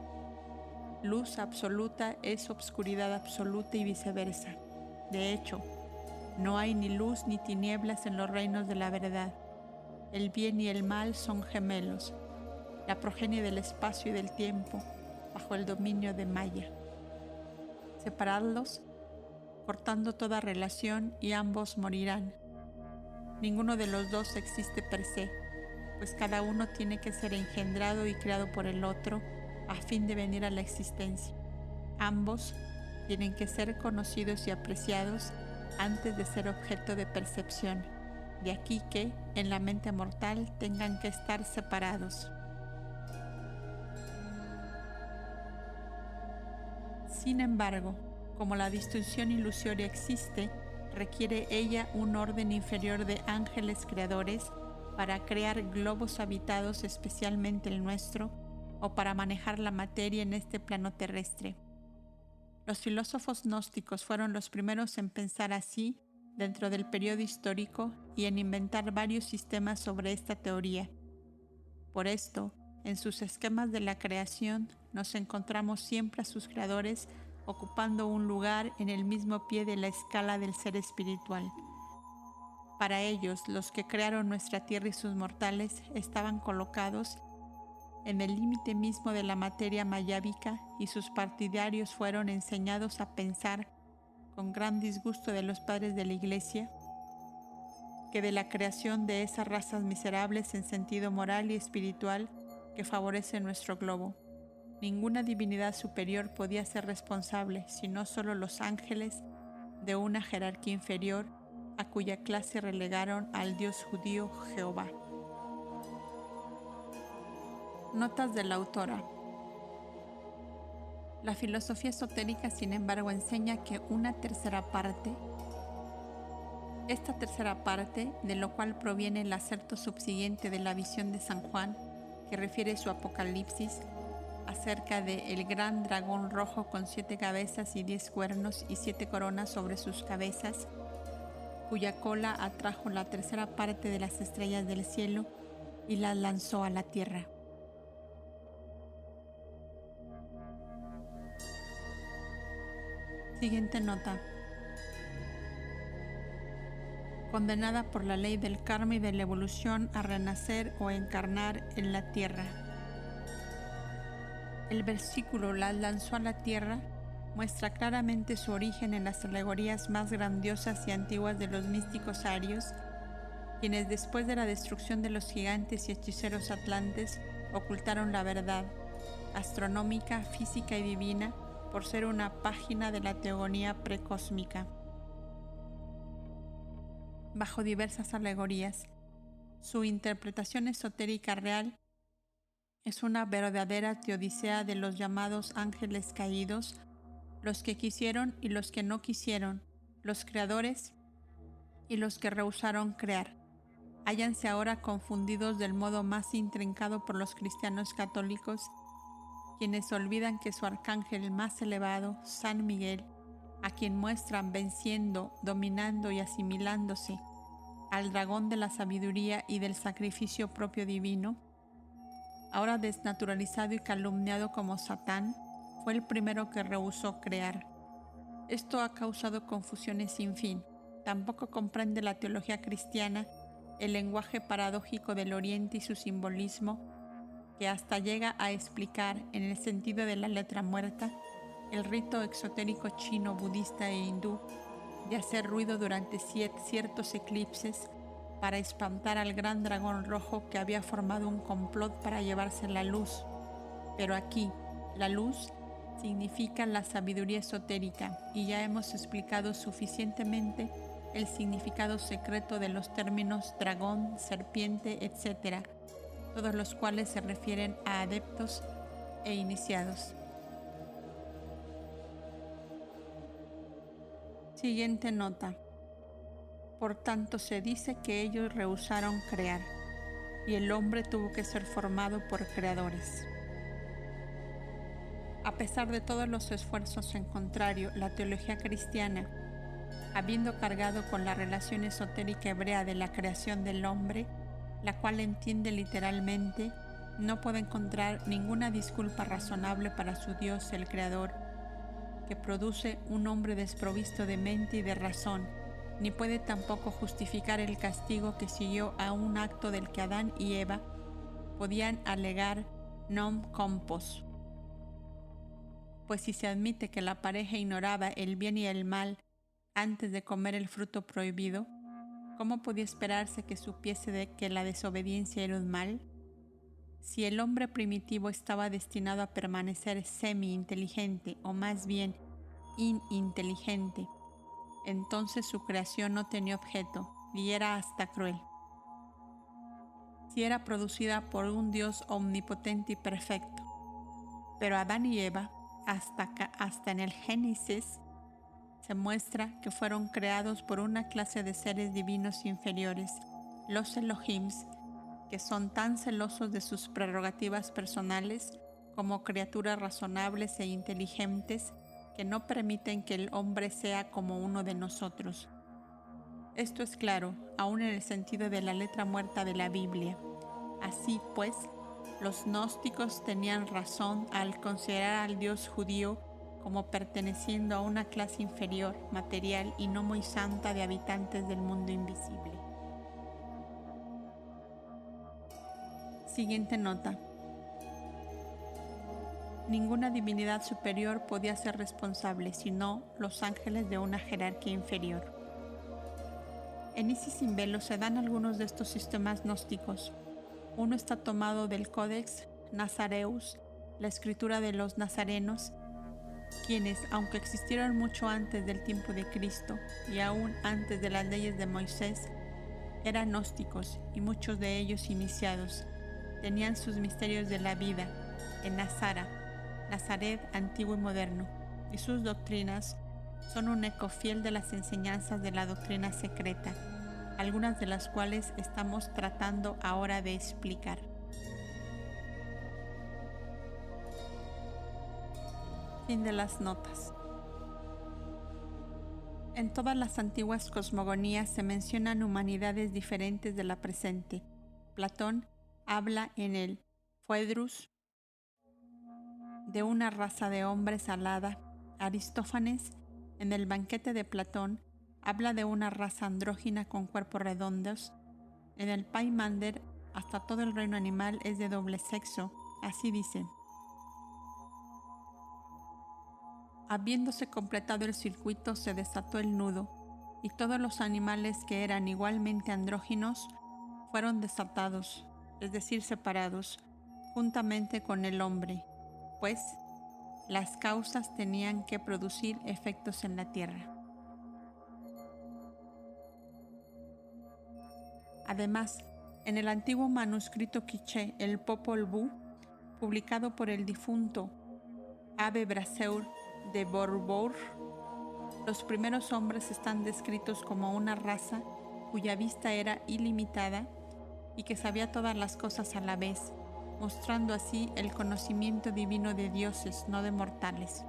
Luz absoluta es obscuridad absoluta y viceversa. De hecho, no hay ni luz ni tinieblas en los reinos de la verdad. El bien y el mal son gemelos, la progenie del espacio y del tiempo, bajo el dominio de Maya. Separarlos, cortando toda relación, y ambos morirán. Ninguno de los dos existe per se, pues cada uno tiene que ser engendrado y creado por el otro a fin de venir a la existencia. Ambos tienen que ser conocidos y apreciados antes de ser objeto de percepción. De aquí que, en la mente mortal, tengan que estar separados. Sin embargo, como la distinción ilusoria existe, requiere ella un orden inferior de ángeles creadores para crear globos habitados, especialmente el nuestro, o para manejar la materia en este plano terrestre. Los filósofos gnósticos fueron los primeros en pensar así dentro del periodo histórico y en inventar varios sistemas sobre esta teoría. Por esto, en sus esquemas de la creación, nos encontramos siempre a sus creadores ocupando un lugar en el mismo pie de la escala del ser espiritual. Para ellos, los que crearon nuestra tierra y sus mortales estaban colocados en el límite mismo de la materia mayábica, y sus partidarios fueron enseñados a pensar, con gran disgusto de los padres de la Iglesia, que de la creación de esas razas miserables en sentido moral y espiritual que favorece nuestro globo, ninguna divinidad superior podía ser responsable, sino solo los ángeles de una jerarquía inferior, a cuya clase relegaron al Dios judío Jehová. Notas de la autora. La filosofía esotérica, sin embargo, enseña que esta tercera parte, de lo cual proviene el acerto subsiguiente de la visión de San Juan, que refiere su Apocalipsis, acerca de el gran dragón rojo con 7 cabezas y 10 cuernos y 7 coronas sobre sus cabezas, cuya cola atrajo la tercera parte de las estrellas del cielo y las lanzó a la tierra. Siguiente nota. Condenada por la ley del karma y de la evolución a renacer o encarnar en la tierra. El versículo "las lanzó a la tierra" muestra claramente su origen en las alegorías más grandiosas y antiguas de los místicos arios, quienes después de la destrucción de los gigantes y hechiceros atlantes ocultaron la verdad astronómica, física y divina por ser una página de la teogonía precósmica. Bajo diversas alegorías, su interpretación esotérica real es una verdadera teodicea de los llamados ángeles caídos, los que quisieron y los que no quisieron, los creadores y los que rehusaron crear. Hállanse ahora confundidos del modo más intrincado por los cristianos católicos, quienes olvidan que su arcángel más elevado, San Miguel, a quien muestran venciendo, dominando y asimilándose al dragón de la sabiduría y del sacrificio propio divino, ahora desnaturalizado y calumniado como Satán, fue el primero que rehusó crear. Esto ha causado confusiones sin fin. Tampoco comprende la teología cristiana el lenguaje paradójico del Oriente y su simbolismo, que hasta llega a explicar, en el sentido de la letra muerta, el rito exotérico chino, budista e hindú de hacer ruido durante ciertos eclipses para espantar al gran dragón rojo que había formado un complot para llevarse la luz. Pero aquí, la luz significa la sabiduría esotérica, y ya hemos explicado suficientemente el significado secreto de los términos dragón, serpiente, etc., todos los cuales se refieren a adeptos e iniciados. Siguiente nota. Por tanto, se dice que ellos rehusaron crear, y el hombre tuvo que ser formado por creadores. A pesar de todos los esfuerzos en contrario, la teología cristiana, habiendo cargado con la relación esotérica hebrea de la creación del hombre, la cual entiende literalmente, no puede encontrar ninguna disculpa razonable para su Dios, el Creador, que produce un hombre desprovisto de mente y de razón, ni puede tampoco justificar el castigo que siguió a un acto del que Adán y Eva podían alegar non compos. Pues si se admite que la pareja ignoraba el bien y el mal antes de comer el fruto prohibido, ¿cómo podía esperarse que supiese de que la desobediencia era un mal? Si el hombre primitivo estaba destinado a permanecer semi-inteligente o más bien ininteligente, entonces su creación no tenía objeto y era hasta cruel. Si era producida por un Dios omnipotente y perfecto, pero Adán y Eva, hasta en el Génesis, se muestra que fueron creados por una clase de seres divinos inferiores, los Elohims, que son tan celosos de sus prerrogativas personales como criaturas razonables e inteligentes que no permiten que el hombre sea como uno de nosotros. Esto es claro, aún en el sentido de la letra muerta de la Biblia. Así pues, los gnósticos tenían razón al considerar al Dios judío como perteneciendo a una clase inferior, material y no muy santa de habitantes del mundo invisible. Siguiente nota. Ninguna divinidad superior podía ser responsable, sino los ángeles de una jerarquía inferior. En Isis sin Velo se dan algunos de estos sistemas gnósticos. Uno está tomado del Codex Nazareus, la escritura de los nazarenos, quienes, aunque existieron mucho antes del tiempo de Cristo y aún antes de las leyes de Moisés, eran gnósticos y muchos de ellos iniciados. Tenían sus misterios de la vida en Nazaret antiguo y moderno, y sus doctrinas son un eco fiel de las enseñanzas de la doctrina secreta, algunas de las cuales estamos tratando ahora de explicar. Fin de las notas. En todas las antiguas cosmogonías se mencionan humanidades diferentes de la presente. Platón habla en el Phaedrus de una raza de hombres alada. Aristófanes, en el Banquete de Platón, habla de una raza andrógina con cuerpos redondos. En el Pymander, hasta todo el reino animal es de doble sexo. Así dice: habiéndose completado el circuito, se desató el nudo, y todos los animales que eran igualmente andróginos fueron desatados, es decir, separados, juntamente con el hombre, pues las causas tenían que producir efectos en la tierra. Además, en el antiguo manuscrito quiché, el Popol Vuh, publicado por el difunto Abbe Brasseur de Bourbourg, los primeros hombres están descritos como una raza cuya vista era ilimitada y que sabía todas las cosas a la vez, mostrando así el conocimiento divino de dioses, no de mortales.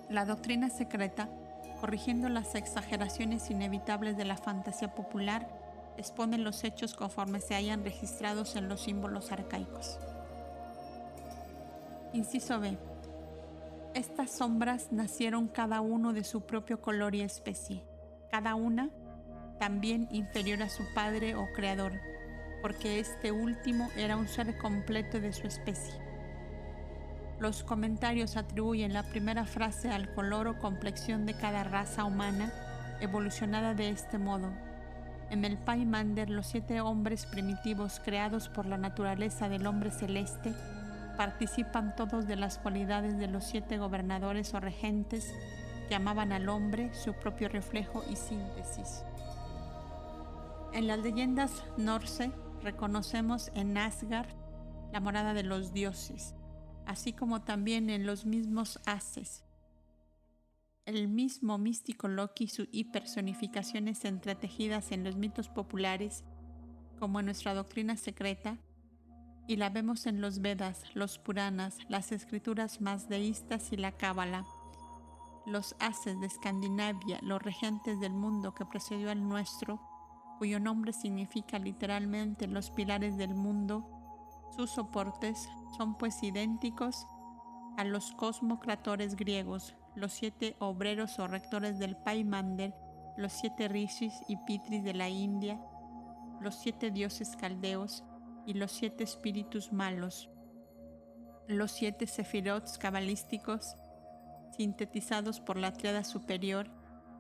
La doctrina secreta, corrigiendo las exageraciones inevitables de la fantasía popular, expone los hechos conforme se hayan registrados en los símbolos arcaicos. Inciso B. Estas sombras nacieron cada uno de su propio color y especie, cada una también inferior a su padre o creador, porque este último era un ser completo de su especie. Los comentarios atribuyen la primera frase al color o complexión de cada raza humana evolucionada de este modo. En el Pymander, los 7 hombres primitivos creados por la naturaleza del hombre celeste participan todos de las cualidades de los 7 gobernadores o regentes que amaban al hombre, su propio reflejo y síntesis. En las leyendas Norse reconocemos en Asgard la morada de los dioses, así como también en los mismos Ases. El mismo místico Loki y personificaciones entretejidas en los mitos populares, como en nuestra doctrina secreta, y la vemos en los Vedas, los Puranas, las escrituras más deístas y la Cábala. Los Ases de Escandinavia, los regentes del mundo que precedió al nuestro, cuyo nombre significa literalmente los pilares del mundo. Sus soportes son pues idénticos a los cosmocratores griegos, los 7 obreros o rectores del Paimander, los 7 rishis y pitris de la India, los 7 dioses caldeos y los 7 espíritus malos, los 7 sefirots cabalísticos sintetizados por la tríada superior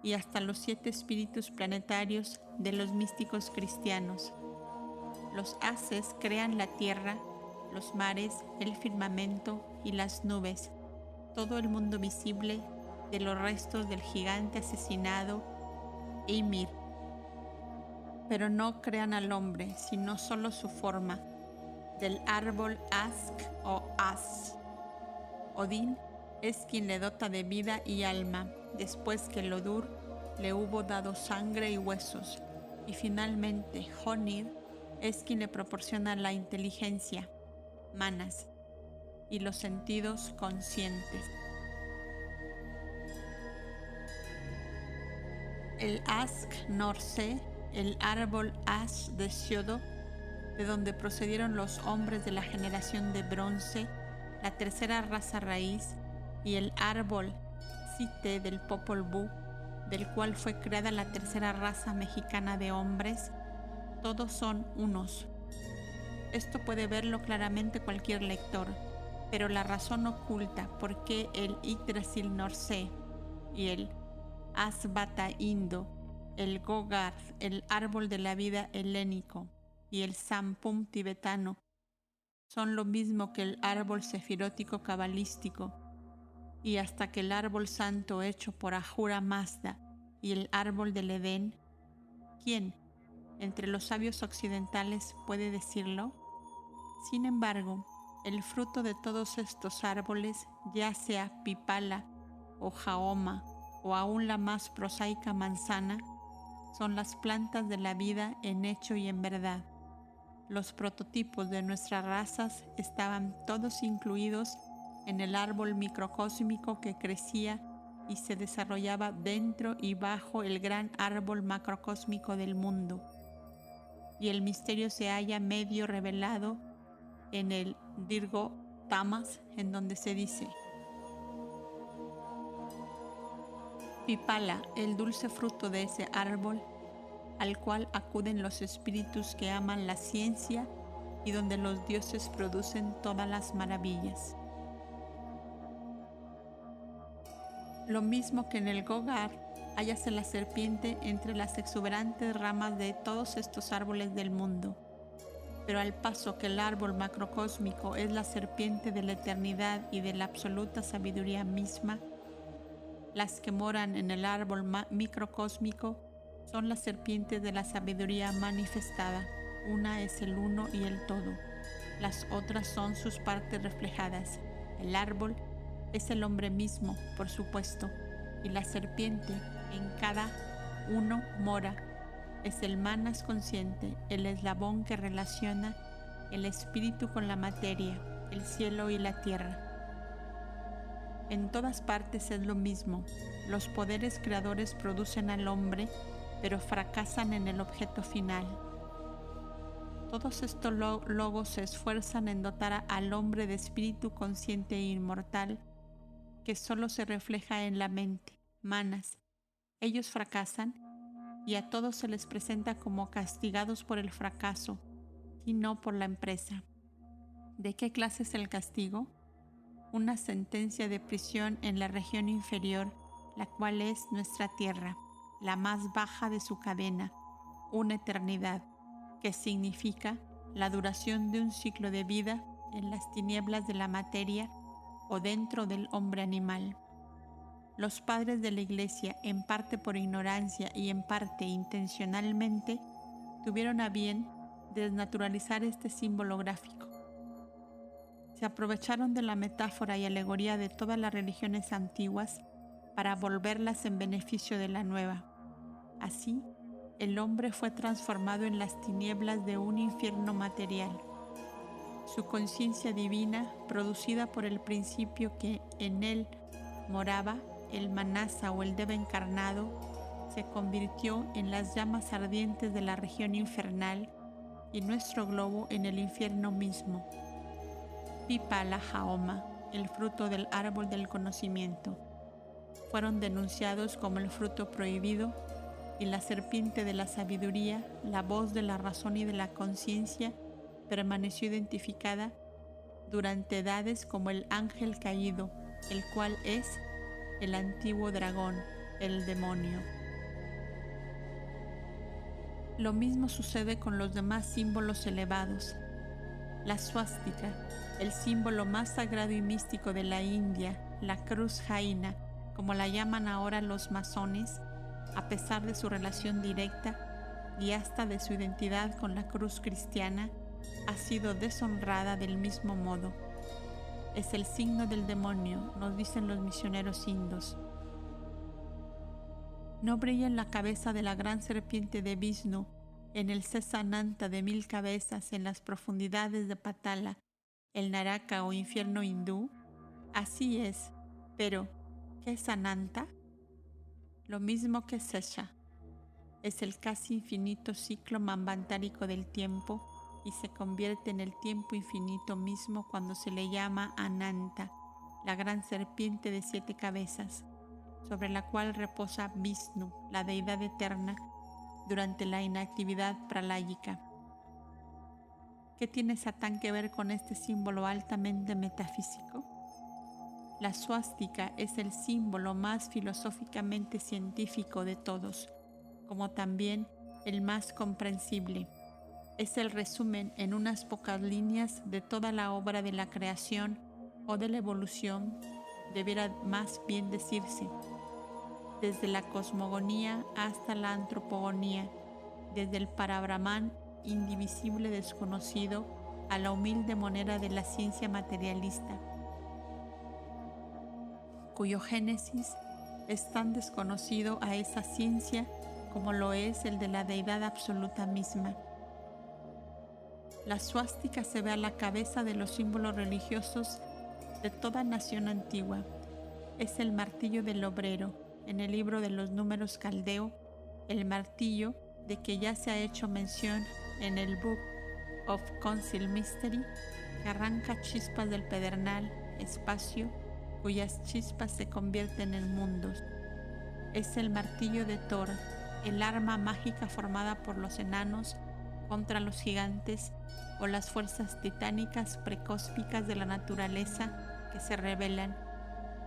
y hasta los 7 espíritus planetarios de los místicos cristianos. Los haces crean la tierra, los mares, el firmamento y las nubes, todo el mundo visible de los restos del gigante asesinado Ymir. Pero no crean al hombre, sino solo su forma, del árbol Ask o As. Odín es quien le dota de vida y alma, después que Lodur le hubo dado sangre y huesos, y finalmente Honir es quien le proporciona la inteligencia, Manas, y los sentidos conscientes. El Ask Norse, el árbol As de Siodo, de donde procedieron los hombres de la generación de bronce, la tercera raza raíz, y el árbol Site del Popol Vuh, del cual fue creada la tercera raza mexicana de hombres, todos son unos. Esto puede verlo claramente cualquier lector, pero la razón oculta por qué el Yggdrasil Norse y el Asvata Indo, el Gogarth, el árbol de la vida helénico, y el Sampum tibetano son lo mismo que el árbol sefirótico cabalístico, y hasta que el árbol santo hecho por Ahura Mazda y el árbol del Edén, ¿quién entre los sabios occidentales puede decirlo? Sin embargo, el fruto de todos estos árboles, ya sea pipala o jaoma o aún la más prosaica manzana, son las plantas de la vida en hecho y en verdad. Los prototipos de nuestras razas estaban todos incluidos en el árbol microcósmico que crecía y se desarrollaba dentro y bajo el gran árbol macrocósmico del mundo. Y el misterio se halla medio revelado en el Dirgo Tamas, en donde se dice: Pipala, el dulce fruto de ese árbol, al cual acuden los espíritus que aman la ciencia y donde los dioses producen todas las maravillas. Lo mismo que en el Gogar, hállase la serpiente entre las exuberantes ramas de todos estos árboles del mundo. Pero al paso que el árbol macrocósmico es la serpiente de la eternidad y de la absoluta sabiduría misma, las que moran en el árbol microcósmico son las serpientes de la sabiduría manifestada. Una es el uno y el todo. Las otras son sus partes reflejadas. El árbol es el hombre mismo, por supuesto, y la serpiente en cada uno mora. Es el manas consciente, el eslabón que relaciona el espíritu con la materia, el cielo y la tierra. En todas partes es lo mismo. Los poderes creadores producen al hombre, pero fracasan en el objeto final. Todos estos logos se esfuerzan en dotar al hombre de espíritu consciente e inmortal, que solo se refleja en la mente, manas. Ellos fracasan y a todos se les presenta como castigados por el fracaso y no por la empresa. ¿De qué clase es el castigo? Una sentencia de prisión en la región inferior, la cual es nuestra tierra, la más baja de su cadena, una eternidad, que significa la duración de un ciclo de vida en las tinieblas de la materia o dentro del hombre animal. Los padres de la Iglesia, en parte por ignorancia y en parte intencionalmente, tuvieron a bien desnaturalizar este símbolo gráfico. Se aprovecharon de la metáfora y alegoría de todas las religiones antiguas para volverlas en beneficio de la nueva. Así, el hombre fue transformado en las tinieblas de un infierno material. Su conciencia divina, producida por el principio que en él moraba, el manasa o el Deva encarnado, se convirtió en las llamas ardientes de la región infernal y nuestro globo en el infierno mismo. Pipa la Jaoma, el fruto del árbol del conocimiento, fueron denunciados como el fruto prohibido, y la serpiente de la sabiduría, la voz de la razón y de la conciencia, permaneció identificada durante edades como el ángel caído, el cual es el antiguo dragón, el demonio. Lo mismo sucede con los demás símbolos elevados. La suástica, el símbolo más sagrado y místico de la India, la cruz jaina, como la llaman ahora los masones, a pesar de su relación directa y hasta de su identidad con la cruz cristiana, ha sido deshonrada del mismo modo. Es el signo del demonio, nos dicen los misioneros indos. No brilla en la cabeza de la gran serpiente de Vishnu, en el Sesananta de 1000 cabezas, en las profundidades de Patala, el Naraka o infierno hindú. Así es, pero ¿qué es Ananta? Lo mismo que Sesha. Es el casi infinito ciclo manvantárico del tiempo y se convierte en el tiempo infinito mismo cuando se le llama Ananta, la gran serpiente de 7 cabezas, sobre la cual reposa Vishnu, la deidad eterna, durante la inactividad praláyica. ¿Qué tiene Satán que ver con este símbolo altamente metafísico? La suástica es el símbolo más filosóficamente científico de todos, como también el más comprensible. Es el resumen en unas pocas líneas de toda la obra de la creación o de la evolución, debiera más bien decirse, desde la cosmogonía hasta la antropogonía, desde el parabrahman indivisible desconocido a la humilde moneda de la ciencia materialista, cuyo génesis es tan desconocido a esa ciencia como lo es el de la deidad absoluta misma. La suástica se ve a la cabeza de los símbolos religiosos de toda nación antigua. Es el martillo del obrero, en el libro de los números caldeo, el martillo de que ya se ha hecho mención en el Book of Council Mystery, que arranca chispas del pedernal, espacio, cuyas chispas se convierten en mundos. Es el martillo de Thor, el arma mágica formada por los enanos contra los gigantes o las fuerzas titánicas precósmicas de la naturaleza que se rebelan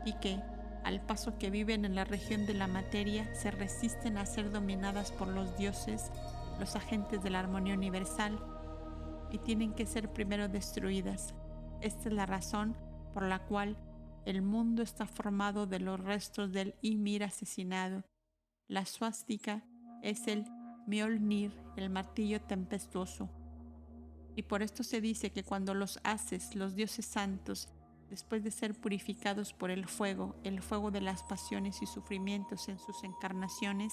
y que, al paso que viven en la región de la materia, se resisten a ser dominadas por los dioses, los agentes de la armonía universal, y tienen que ser primero destruidas. Esta es la razón por la cual el mundo está formado de los restos del Ymir asesinado. La suástica es el Mjolnir, el martillo tempestuoso. Y por esto se dice que cuando los haces, los dioses santos, después de ser purificados por el fuego de las pasiones y sufrimientos en sus encarnaciones,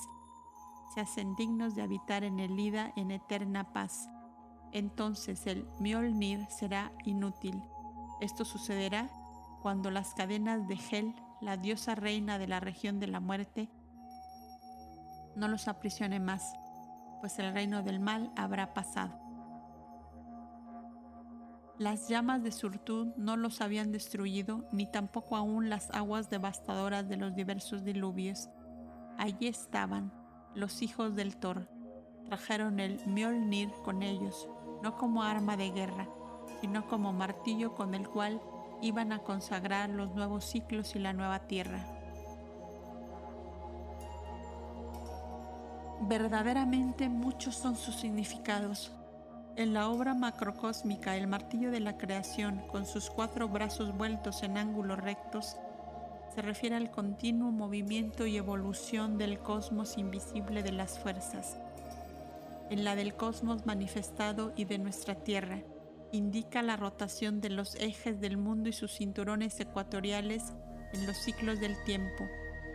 se hacen dignos de habitar en el Ida en eterna paz. Entonces el Mjolnir será inútil. Esto sucederá cuando las cadenas de Hel, la diosa reina de la región de la muerte, no los aprisione más, pues el reino del mal habrá pasado. Las llamas de Surtur no los habían destruido, ni tampoco aún las aguas devastadoras de los diversos diluvios. Allí estaban los hijos del Thor. Trajeron el Mjolnir con ellos, no como arma de guerra, sino como martillo con el cual iban a consagrar los nuevos ciclos y la nueva tierra. Verdaderamente muchos son sus significados. En la obra macrocósmica, el martillo de la creación, con sus 4 brazos vueltos en ángulos rectos, se refiere al continuo movimiento y evolución del cosmos invisible de las fuerzas. En la del cosmos manifestado y de nuestra Tierra, indica la rotación de los ejes del mundo y sus cinturones ecuatoriales en los ciclos del tiempo.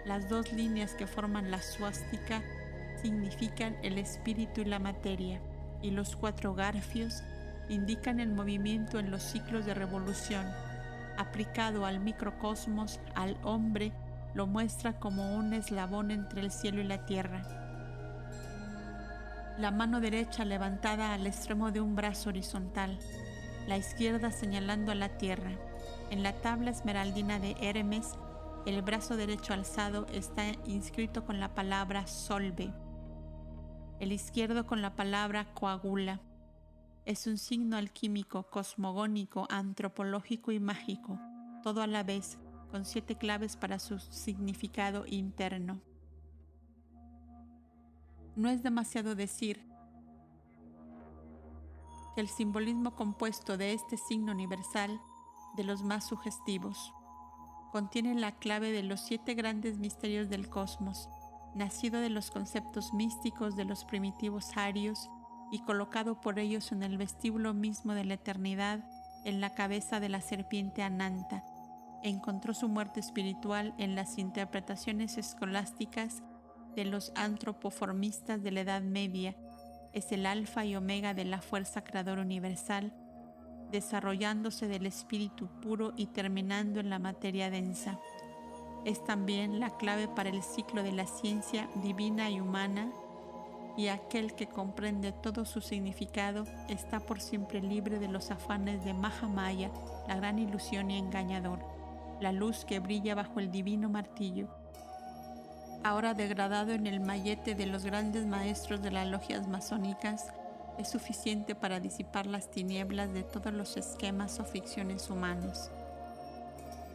Las 2 líneas que forman la suástica significan el espíritu y la materia, y los 4 garfios indican el movimiento en los ciclos de revolución, aplicado al microcosmos, al hombre lo muestra como un eslabón entre el cielo y la tierra. La mano derecha levantada al extremo de un brazo horizontal, la izquierda señalando a la tierra. En la tabla esmeraldina de Hermes, el brazo derecho alzado está inscrito con la palabra solve, el izquierdo con la palabra coagula. Es un signo alquímico, cosmogónico, antropológico y mágico, todo a la vez, con 7 claves para su significado interno. No es demasiado decir que el simbolismo compuesto de este signo universal, de los más sugestivos, contiene la clave de los 7 grandes misterios del cosmos, nacido de los conceptos místicos de los primitivos arios y colocado por ellos en el vestíbulo mismo de la eternidad, en la cabeza de la serpiente Ananta. Encontró su muerte espiritual en las interpretaciones escolásticas de los antropoformistas de la Edad Media. Es el alfa y omega de la fuerza creadora universal, desarrollándose del espíritu puro y terminando en la materia densa. Es también la clave para el ciclo de la ciencia divina y humana, y aquel que comprende todo su significado está por siempre libre de los afanes de Mahamaya, la gran ilusión y engañador, la luz que brilla bajo el divino martillo, ahora degradado en el mayete de los grandes maestros de las logias masónicas. Es suficiente para disipar las tinieblas de todos los esquemas o ficciones humanos.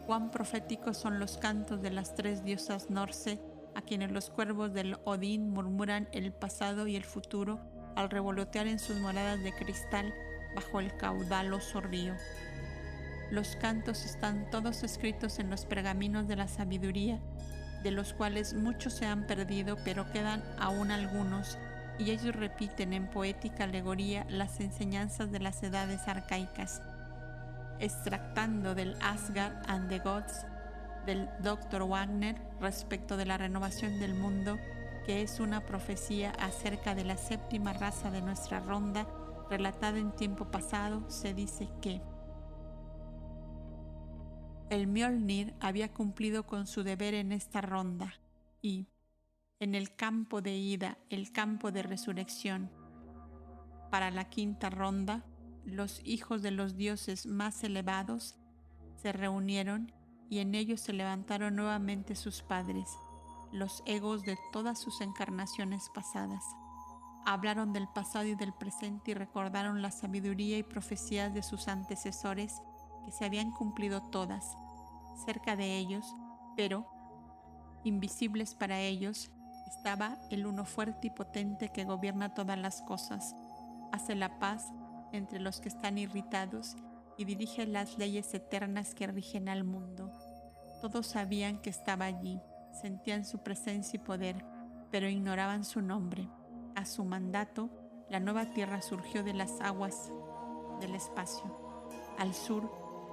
Cuán proféticos son los cantos de las 3 diosas Norse, a quienes los cuervos del Odín murmuran el pasado y el futuro al revolotear en sus moradas de cristal bajo el caudaloso río. Los cantos están todos escritos en los pergaminos de la sabiduría, de los cuales muchos se han perdido, pero quedan aún algunos, y ellos repiten en poética alegoría las enseñanzas de las edades arcaicas, extractando del Asgard and the Gods del Dr. Wagner respecto de la renovación del mundo, que es una profecía acerca de la 7ª raza de nuestra ronda, relatada en tiempo pasado. Se dice que el Mjolnir había cumplido con su deber en esta ronda y, en el campo de ida, el campo de resurrección, para la 5ª ronda, los hijos de los dioses más elevados se reunieron y en ellos se levantaron nuevamente sus padres, los egos de todas sus encarnaciones pasadas. Hablaron del pasado y del presente y recordaron la sabiduría y profecías de sus antecesores, que se habían cumplido todas, cerca de ellos, pero invisibles para ellos, estaba el uno fuerte y potente que gobierna todas las cosas, hace la paz entre los que están irritados y dirige las leyes eternas que rigen al mundo. Todos sabían que estaba allí, sentían su presencia y poder, pero ignoraban su nombre. A su mandato, la nueva tierra surgió de las aguas del espacio. Al sur,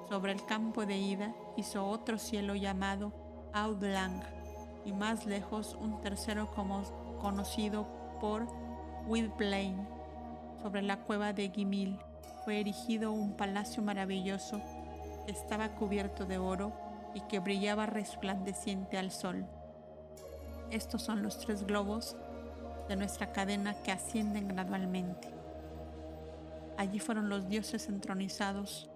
sobre el campo de ida, hizo otro cielo llamado Audlang, y más lejos un tercero conocido por Gwynplaine. Sobre la cueva de Gimil fue erigido un palacio maravilloso que estaba cubierto de oro y que brillaba resplandeciente al sol. Estos son los 3 globos de nuestra cadena que ascienden gradualmente. Allí fueron los dioses entronizados,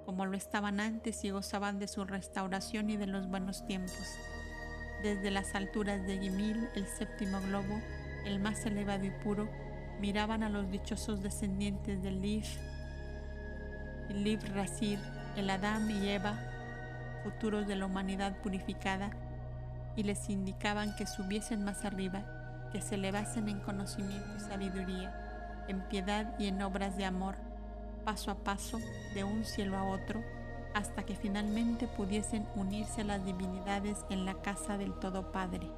como lo estaban antes, y gozaban de su restauración y de los buenos tiempos. Desde las alturas de Gimil, el 7º globo, el más elevado y puro, miraban a los dichosos descendientes de Liv Razir, el Adán y Eva, futuros de la humanidad purificada, y les indicaban que subiesen más arriba, que se elevasen en conocimiento y sabiduría, en piedad y en obras de amor, paso a paso, de un cielo a otro, hasta que finalmente pudiesen unirse a las divinidades en la casa del Todo Padre.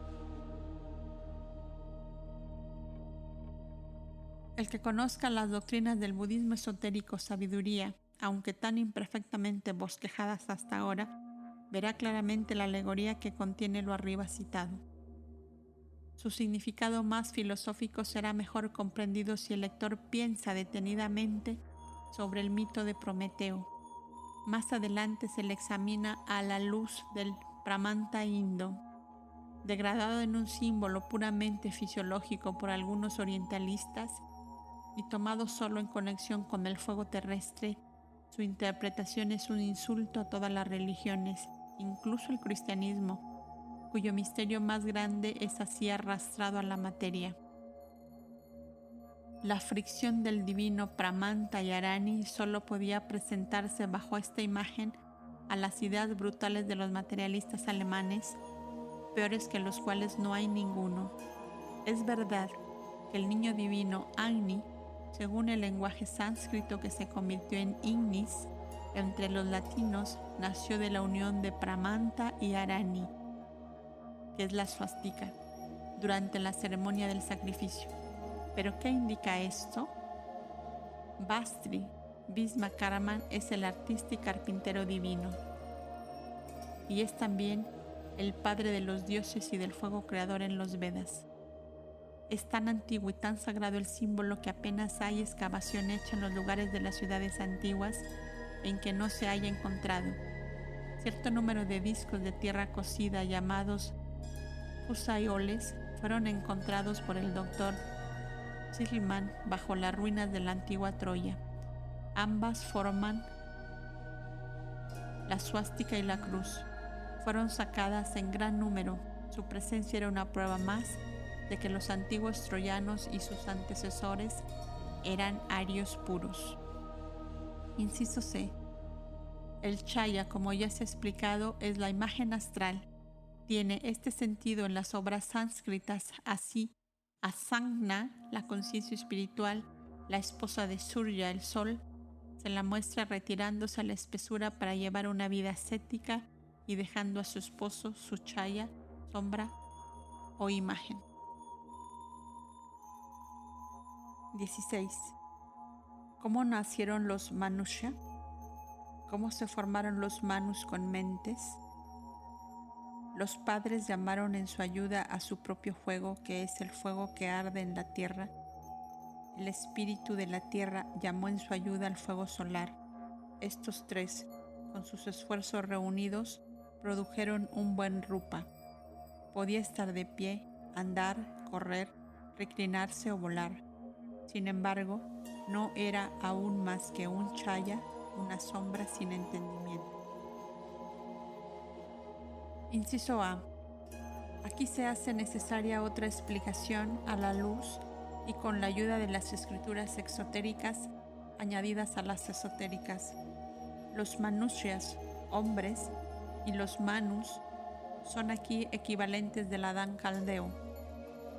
El que conozca las doctrinas del budismo esotérico sabiduría, aunque tan imperfectamente bosquejadas hasta ahora, verá claramente la alegoría que contiene lo arriba citado. Su significado más filosófico será mejor comprendido si el lector piensa detenidamente sobre el mito de Prometeo. Más adelante se le examina a la luz del Pramanta Indo. degradado en un símbolo puramente fisiológico por algunos orientalistas y tomado solo en conexión con el fuego terrestre, su interpretación es un insulto a todas las religiones, incluso el cristianismo, cuyo misterio más grande es así arrastrado a la materia. La fricción del divino Pramanta y Arani solo podía presentarse bajo esta imagen a las ideas brutales de los materialistas alemanes, peores que los cuales no hay ninguno. Es verdad que el niño divino Agni, según el lenguaje sánscrito que se convirtió en Ignis, entre los latinos nació de la unión de Pramanta y Arani, que es la swastika, durante la ceremonia del sacrificio. ¿Pero qué indica esto? Bastri Bhisma-Karaman es el artista y carpintero divino, y es también el padre de los dioses y del fuego creador en los Vedas. Es tan antiguo y tan sagrado el símbolo que apenas hay excavación hecha en los lugares de las ciudades antiguas en que no se haya encontrado. Cierto número de discos de tierra cocida llamados fusaioles fueron encontrados por el doctor Zillman bajo las ruinas de la antigua Troya. Ambas forman la suástica y la cruz. Fueron sacadas en gran número. Su presencia era una prueba más de que los antiguos troyanos y sus antecesores eran arios puros. Inciso C. El chaya, como ya se ha explicado, es la imagen astral. Tiene este sentido en las obras sánscritas, así Asangna, la conciencia espiritual, la esposa de Surya, el sol, se la muestra retirándose a la espesura para llevar una vida ascética y dejando a su esposo su chaya, sombra o imagen. 16. ¿Cómo nacieron los Manusha? ¿Cómo se formaron los Manus con mentes? Los padres llamaron en su ayuda a su propio fuego, que es el fuego que arde en la tierra. El espíritu de la tierra llamó en su ayuda al fuego solar. Estos tres, con sus esfuerzos reunidos, produjeron un buen rupa. Podía estar de pie, andar, correr, reclinarse o volar. Sin embargo, no era aún más que un chaya, una sombra sin entendimiento. Inciso A. Aquí se hace necesaria otra explicación a la luz y con la ayuda de las escrituras exotéricas añadidas a las esotéricas. Los manushas, hombres, y los manus son aquí equivalentes del Adán caldeo.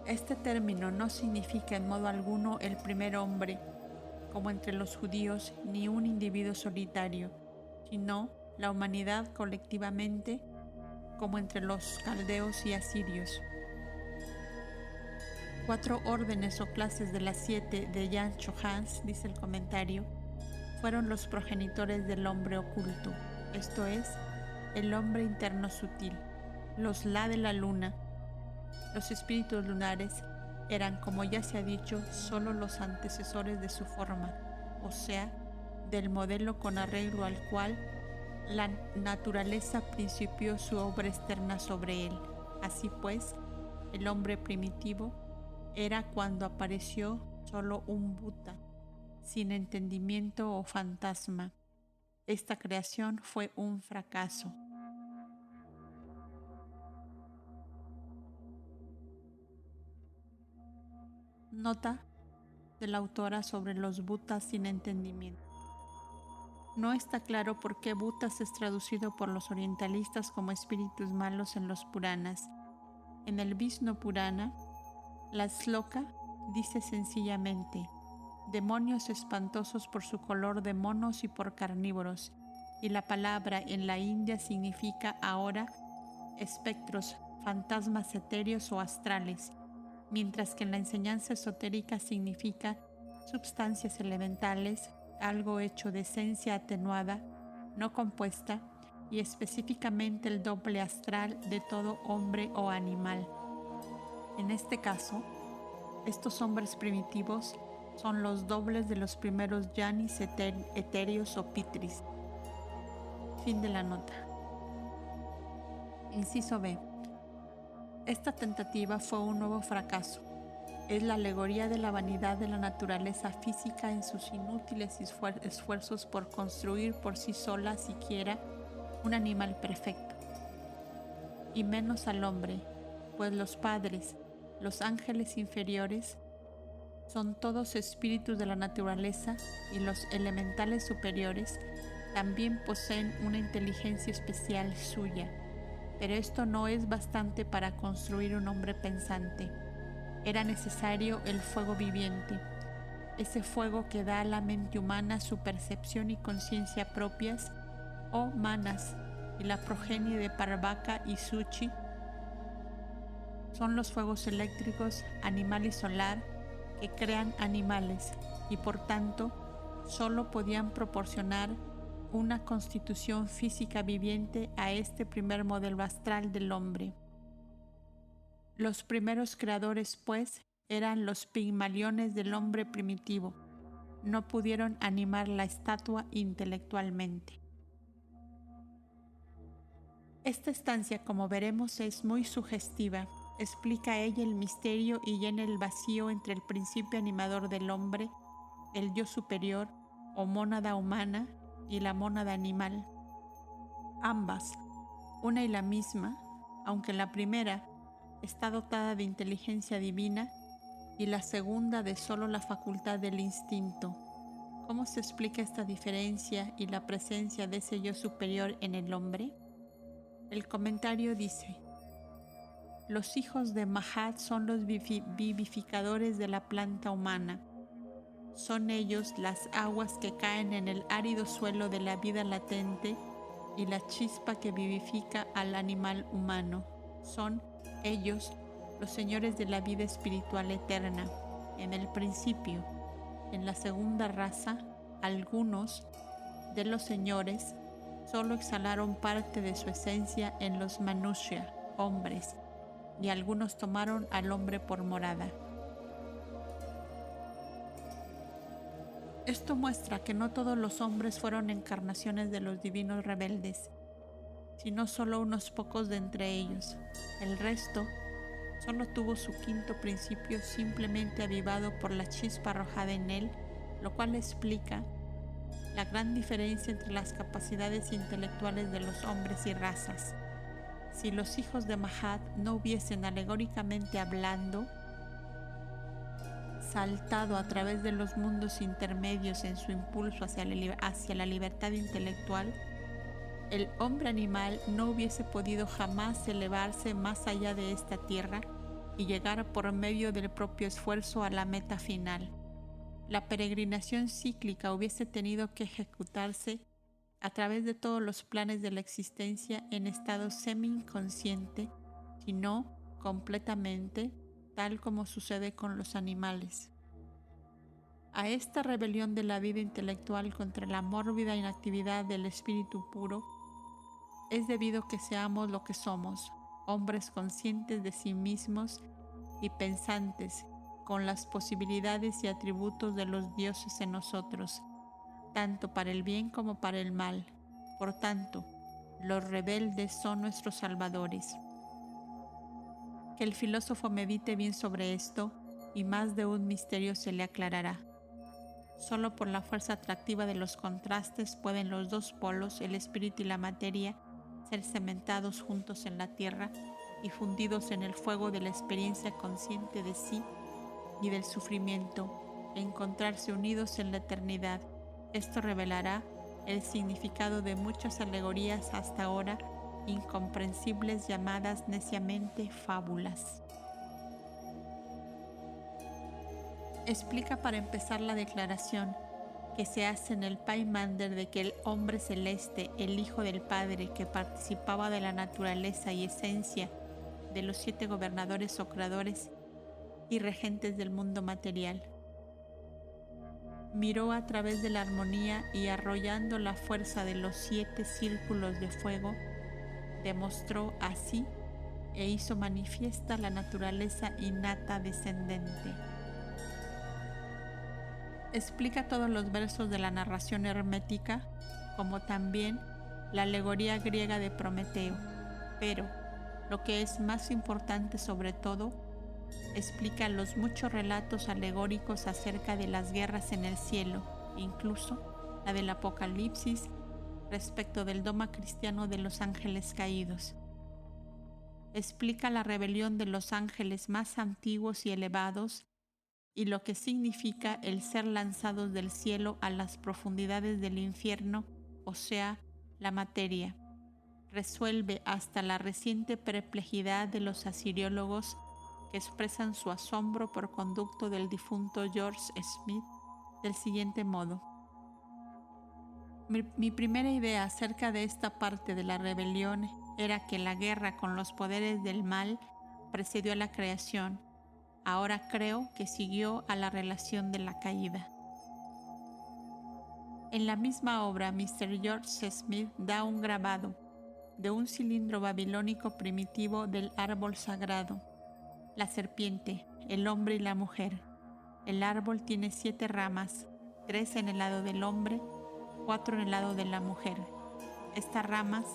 Este término no significa en modo alguno el primer hombre, como entre los judíos, ni un individuo solitario, sino la humanidad colectivamente, como entre los caldeos y asirios. 4 órdenes o clases de las 7 de Jan Chohans, dice el comentario, fueron los progenitores del hombre oculto, esto es, el hombre interno sutil, los La de la luna. Los espíritus lunares eran, como ya se ha dicho, solo los antecesores de su forma, o sea, del modelo con arreglo al cual la naturaleza principió su obra externa sobre él. Así pues, el hombre primitivo era cuando apareció solo un Buta, sin entendimiento o fantasma. Esta creación fue un fracaso. Nota de la autora sobre los Butas sin entendimiento. No está claro por qué Butas es traducido por los orientalistas como espíritus malos en los Puranas. En el Vishnu Purana, la shloka dice sencillamente: demonios espantosos por su color de monos y por carnívoros, y la palabra en la India significa ahora espectros, fantasmas etéreos o astrales, mientras que en la enseñanza esotérica significa substancias elementales, algo hecho de esencia atenuada, no compuesta, y específicamente el doble astral de todo hombre o animal. En este caso, estos hombres primitivos son los dobles de los primeros yanis etéreos o pitris. Fin de la nota. Inciso B. Esta tentativa fue un nuevo fracaso. Es la alegoría de la vanidad de la naturaleza física en sus inútiles esfuerzos por construir por sí sola siquiera un animal perfecto, y menos al hombre, pues los padres, los ángeles inferiores, son todos espíritus de la naturaleza y los elementales superiores también poseen una inteligencia especial suya, pero esto no es bastante para construir un hombre pensante. Era necesario el fuego viviente, ese fuego que da a la mente humana su percepción y conciencia propias, o manas, y la progenie de Parvaka y Suchi son los fuegos eléctricos, animal y solar, que crean animales y por tanto solo podían proporcionar una constitución física viviente a este primer modelo astral del hombre. Los primeros creadores, pues, eran los pigmaliones del hombre primitivo. No pudieron animar la estatua intelectualmente. Esta estancia, como veremos, es muy sugestiva. Explica ella el misterio y llena el vacío entre el principio animador del hombre, el yo superior o mónada humana, y la mónada animal. Ambas, una y la misma, aunque la primera está dotada de inteligencia divina y la segunda de solo la facultad del instinto. ¿Cómo se explica esta diferencia y la presencia de ese yo superior en el hombre? El comentario dice: los hijos de Mahat son los vivificadores de la planta humana. Son ellos las aguas que caen en el árido suelo de la vida latente y la chispa que vivifica al animal humano. Son ellos los señores de la vida espiritual eterna. En el principio, en la segunda raza, algunos de los señores solo exhalaron parte de su esencia en los Manushya, hombres, y algunos tomaron al hombre por morada. Esto muestra que no todos los hombres fueron encarnaciones de los divinos rebeldes, sino solo unos pocos de entre ellos. El resto solo tuvo su quinto principio simplemente avivado por la chispa arrojada en él, lo cual explica la gran diferencia entre las capacidades intelectuales de los hombres y razas. Si los hijos de Mahat no hubiesen, alegóricamente hablando, saltado a través de los mundos intermedios en su impulso hacia la libertad intelectual, el hombre animal no hubiese podido jamás elevarse más allá de esta tierra y llegar por medio del propio esfuerzo a la meta final. La peregrinación cíclica hubiese tenido que ejecutarse a través de todos los planes de la existencia en estado semi-inconsciente, si no completamente, tal como sucede con los animales. A esta rebelión de la vida intelectual contra la mórbida inactividad del espíritu puro es debido que seamos lo que somos, hombres conscientes de sí mismos y pensantes, con las posibilidades y atributos de los dioses en nosotros, tanto para el bien como para el mal. Por tanto, los rebeldes son nuestros salvadores. Que el filósofo medite bien sobre esto y más de un misterio se le aclarará. Solo por la fuerza atractiva de los contrastes pueden los dos polos, el espíritu y la materia, ser cementados juntos en la tierra y fundidos en el fuego de la experiencia consciente de sí y del sufrimiento, e encontrarse unidos en la eternidad. Esto revelará el significado de muchas alegorías hasta ahora incomprensibles, llamadas neciamente fábulas. Explica para empezar la declaración que se hace en el Paimander de que el hombre celeste, el Hijo del Padre, que participaba de la naturaleza y esencia de los 7 gobernadores o creadores y regentes del mundo material, miró a través de la armonía y, arrollando la fuerza de los 7 círculos de fuego, demostró así e hizo manifiesta la naturaleza innata descendente. Explica todos los versos de la narración hermética, como también la alegoría griega de Prometeo, pero Lo que es más importante sobre todo, explica los muchos relatos alegóricos acerca de las guerras en el cielo, incluso la del Apocalipsis respecto del dogma cristiano de los ángeles caídos. Explica la rebelión de los ángeles más antiguos y elevados y lo que significa el ser lanzados del cielo a las profundidades del infierno, o sea, la materia. Resuelve hasta la reciente perplejidad de los asiriólogos que expresan su asombro por conducto del difunto George Smith del siguiente modo. Mi primera idea acerca de esta parte de la rebelión era que la guerra con los poderes del mal precedió a la creación. Ahora creo que siguió a la relación de la caída. En la misma obra, Mr. George Smith da un grabado de un cilindro babilónico primitivo del árbol sagrado, la serpiente, el hombre y la mujer. El árbol tiene 7 ramas, 3 en el lado del hombre, 4 en el lado de la mujer. Estas ramas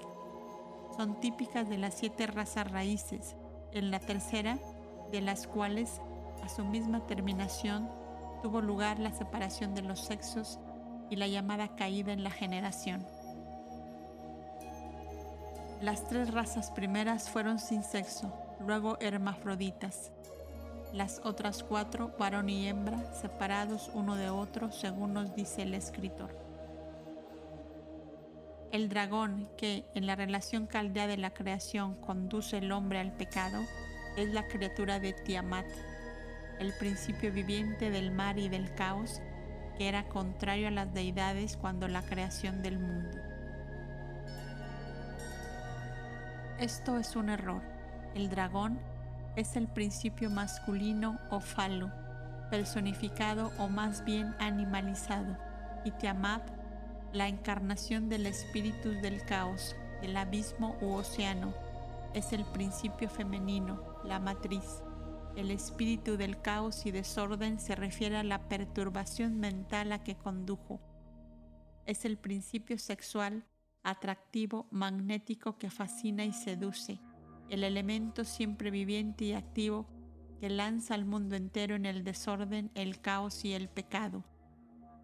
son típicas de las 7 razas raíces, en la tercera de las cuales, a su misma terminación, tuvo lugar la separación de los sexos y la llamada caída en la generación. Las 3 razas primeras fueron sin sexo, luego hermafroditas. Las otras 4, varón y hembra, separados uno de otro, según nos dice el escritor. El dragón que, en la relación caldea de la creación, conduce el hombre al pecado, es la criatura de Tiamat, el principio viviente del mar y del caos, que era contrario a las deidades cuando la creación del mundo. Esto es un error. El dragón es el principio masculino o falo, personificado o más bien animalizado, y Tiamat, la encarnación del espíritu del caos, del abismo u océano, es el principio femenino, la matriz. El espíritu del caos y desorden se refiere a la perturbación mental a que condujo. Es el principio sexual, atractivo, magnético que fascina y seduce, el elemento siempre viviente y activo que lanza al mundo entero en el desorden, el caos y el pecado.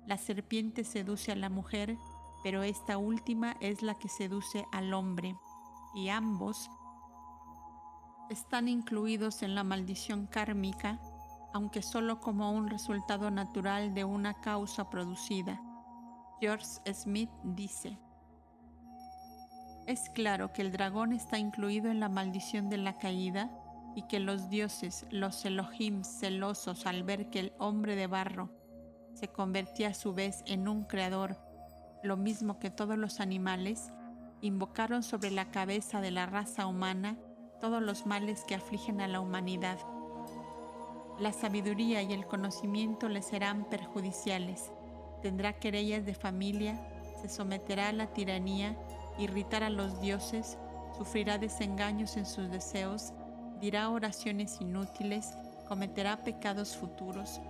La serpiente seduce a la mujer, pero esta última es la que seduce al hombre, y ambos están incluidos en la maldición kármica, aunque solo como un resultado natural de una causa producida. George Smith dice: es claro que el dragón está incluido en la maldición de la caída y que los dioses, los Elohim celosos al ver que el hombre de barro se convertía a su vez en un creador, lo mismo que todos los animales, invocaron sobre la cabeza de la raza humana todos los males que afligen a la humanidad. La sabiduría y el conocimiento le serán perjudiciales, tendrá querellas de familia, se someterá a la tiranía, irritará a los dioses, sufrirá desengaños en sus deseos, dirá oraciones inútiles, cometerá pecados futuros.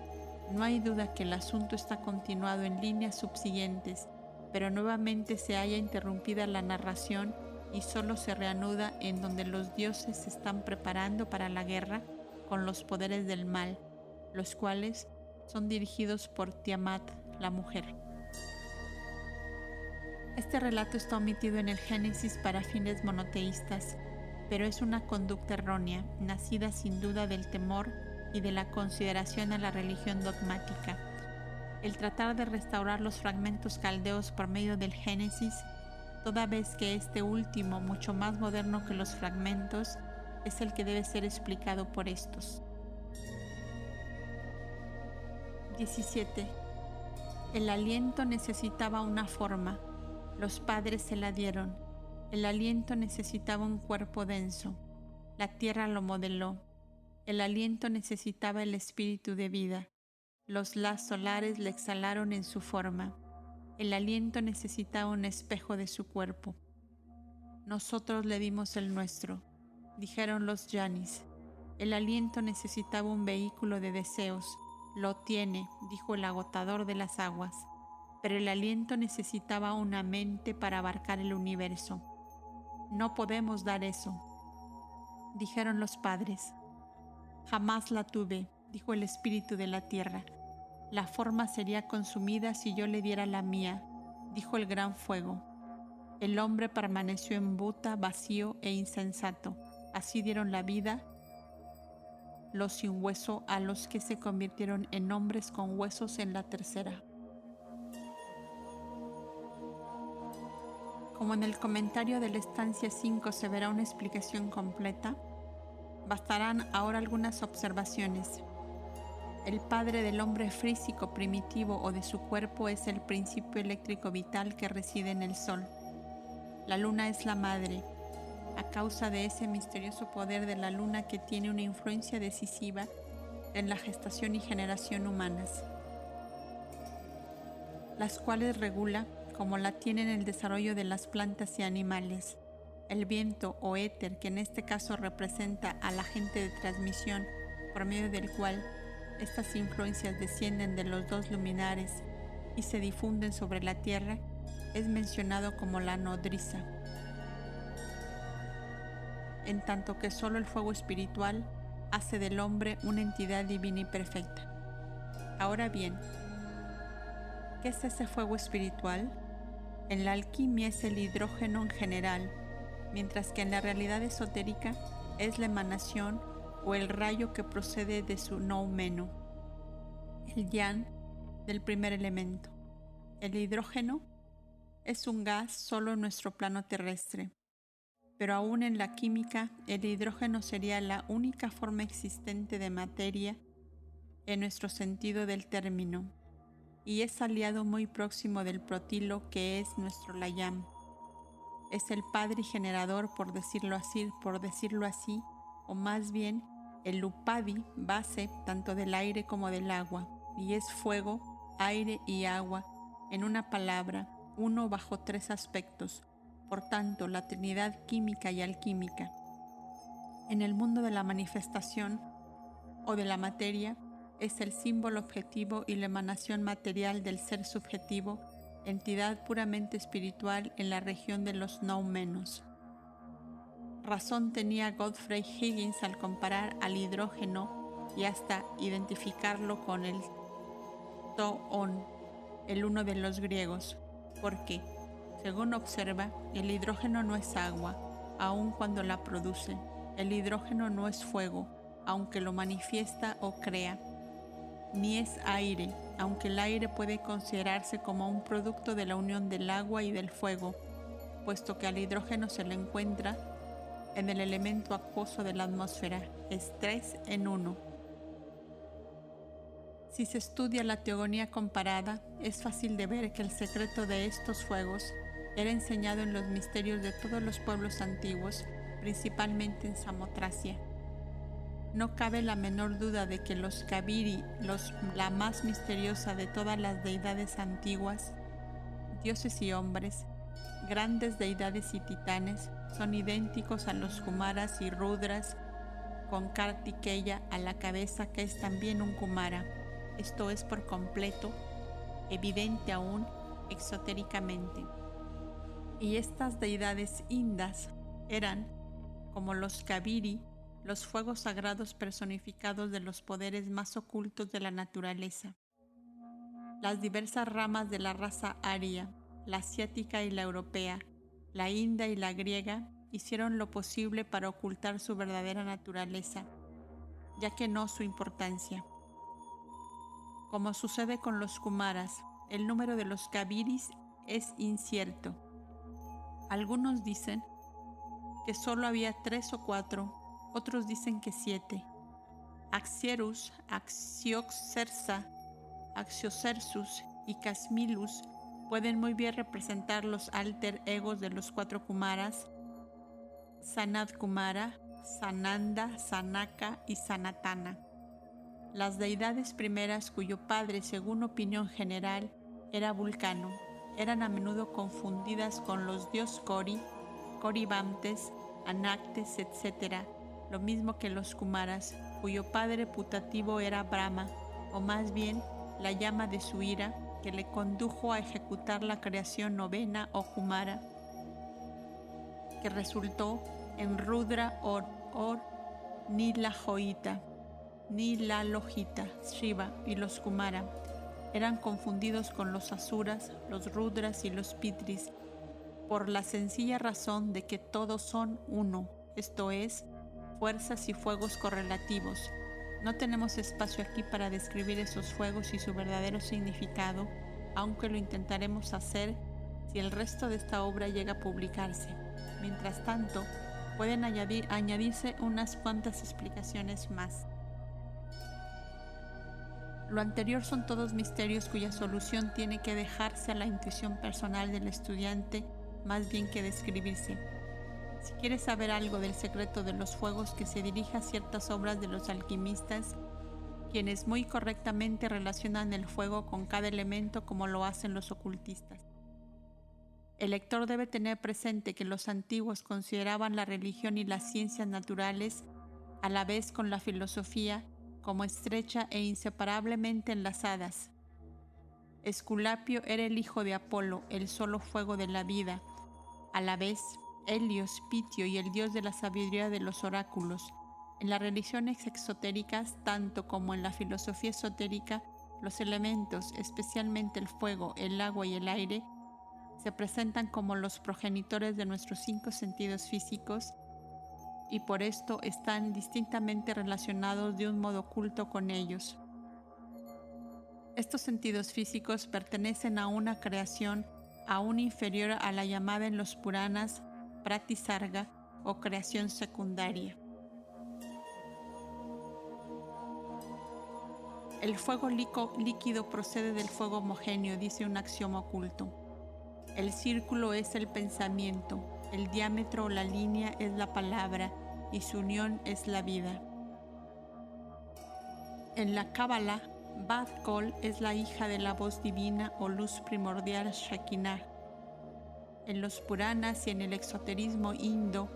No hay duda que el asunto está continuado en líneas subsiguientes, pero nuevamente se halla interrumpida la narración y solo se reanuda en donde los dioses se están preparando para la guerra con los poderes del mal, los cuales son dirigidos por Tiamat, la mujer. Este relato está omitido en el Génesis para fines monoteístas, pero es una conducta errónea, nacida sin duda del temor y de la consideración a la religión dogmática. El tratar de restaurar los fragmentos caldeos por medio del Génesis, toda vez que este último, mucho más moderno que los fragmentos, es el que debe ser explicado por estos. 17. El aliento necesitaba una forma. Los padres se la dieron. El aliento necesitaba un cuerpo denso. La tierra lo modeló. El aliento necesitaba el espíritu de vida. Los las solares le exhalaron en su forma. El aliento necesitaba un espejo de su cuerpo. Nosotros le dimos el nuestro, dijeron los yanis. El aliento necesitaba un vehículo de deseos. Lo tiene, dijo el agotador de las aguas. Pero el aliento necesitaba una mente para abarcar el universo. No podemos dar eso. Dijeron los padres. Jamás la tuve, dijo el espíritu de la tierra. La forma sería consumida si yo le diera la mía, dijo el gran fuego. El hombre permaneció en Bhuta, vacío e insensato. Así dieron la vida los sin hueso a los que se convirtieron en hombres con huesos en la tercera. Como en el comentario de la estancia 5 se verá una explicación completa, bastarán ahora algunas observaciones. El padre del hombre físico primitivo o de su cuerpo es el principio eléctrico vital que reside en el sol. La luna es la madre, a causa de ese misterioso poder de la luna que tiene una influencia decisiva en la gestación y generación humanas, las cuales regula, como la tienen el desarrollo de las plantas y animales. El viento o éter, que en este caso representa al agente de transmisión por medio del cual estas influencias descienden de los dos luminares y se difunden sobre la tierra, es mencionado como la nodriza, en tanto que solo el fuego espiritual hace del hombre una entidad divina y perfecta. Ahora bien, ¿qué es ese fuego espiritual? En la alquimia es el hidrógeno en general, mientras que en la realidad esotérica es la emanación o el rayo que procede de su noumeno, el yan del primer elemento. El hidrógeno es un gas solo en nuestro plano terrestre, pero aún en la química el hidrógeno sería la única forma existente de materia en nuestro sentido del término, y es aliado muy próximo del protilo, que es nuestro layam. Es el padre y generador, por decirlo así, o más bien el upadi, base tanto del aire como del agua, y es fuego, aire y agua, en una palabra, uno bajo tres aspectos, por tanto la trinidad química y alquímica. En el mundo de la manifestación o de la materia, es el símbolo objetivo y la emanación material del ser subjetivo, entidad puramente espiritual en la región de los noumenos. Razón tenía Godfrey Higgins al comparar al hidrógeno y hasta identificarlo con el toon, el uno de los griegos, porque, según observa, el hidrógeno no es agua, aun cuando la produce. El hidrógeno no es fuego, aunque lo manifiesta o crea, ni es aire, aunque el aire puede considerarse como un producto de la unión del agua y del fuego, puesto que al hidrógeno se le encuentra en el elemento acuoso de la atmósfera, es 3 en 1. Si se estudia la teogonía comparada, es fácil de ver que el secreto de estos fuegos era enseñado en los misterios de todos los pueblos antiguos, principalmente en Samotracia. No cabe la menor duda de que los Kaviri, la más misteriosa de todas las deidades antiguas, dioses y hombres, grandes deidades y titanes, son idénticos a los Kumaras y Rudras, con Kartikeya a la cabeza, que es también un Kumara. Esto es por completo evidente aún exotéricamente. Y estas deidades indas eran, como los Kaviri, los fuegos sagrados personificados de los poderes más ocultos de la naturaleza. Las diversas ramas de la raza aria, la asiática y la europea, la india y la griega, hicieron lo posible para ocultar su verdadera naturaleza, ya que no su importancia. Como sucede con los Kumaras, el número de los Kaviris es incierto. Algunos dicen que solo había 3 o 4, otros dicen que 7. Axierus, Axioxerxa, Axiocersus y Casmilus pueden muy bien representar los alter egos de los 4 Kumaras: Sanat Kumara, Sananda, Sanaka y Sanatana. Las deidades primeras, cuyo padre, según opinión general, era Vulcano, eran a menudo confundidas con los dios Cori, Coribamtes, Anactes, etc., lo mismo que los Kumaras, cuyo padre putativo era Brahma, o más bien la llama de su ira, que le condujo a ejecutar la creación novena o Kumara, que resultó en Rudra o Or, Nila Joita, Nila Lojita, Shiva y los Kumara eran confundidos con los Asuras, los Rudras y los Pitris por la sencilla razón de que todos son uno, esto es, fuerzas y fuegos correlativos. No tenemos espacio aquí para describir esos fuegos y su verdadero significado, aunque lo intentaremos hacer si el resto de esta obra llega a publicarse. Mientras tanto, pueden añadirse unas cuantas explicaciones más. Lo anterior son todos misterios cuya solución tiene que dejarse a la intuición personal del estudiante más bien que describirse. Si quieres saber algo del secreto de los fuegos, que se dirija a ciertas obras de los alquimistas, quienes muy correctamente relacionan el fuego con cada elemento como lo hacen los ocultistas. El lector debe tener presente que los antiguos consideraban la religión y las ciencias naturales, a la vez con la filosofía, como estrecha e inseparablemente enlazadas. Esculapio era el hijo de Apolo, el solo fuego de la vida. A la vez, Helios, Pitio y el dios de la sabiduría de los oráculos. En las religiones exotéricas, tanto como en la filosofía esotérica, los elementos, especialmente el fuego, el agua y el aire, se presentan como los progenitores de nuestros 5 sentidos físicos y por esto están distintamente relacionados de un modo oculto con ellos. Estos sentidos físicos pertenecen a una creación aún inferior a la llamada en los Puranas Pratisarga o creación secundaria. El fuego líquido procede del fuego homogéneo, dice un axioma oculto. El círculo es el pensamiento, el diámetro o la línea es la palabra y su unión es la vida. En la Cábala, Bat Kol es la hija de la voz divina o luz primordial Shekinah. En los Puranas y en el exoterismo indo,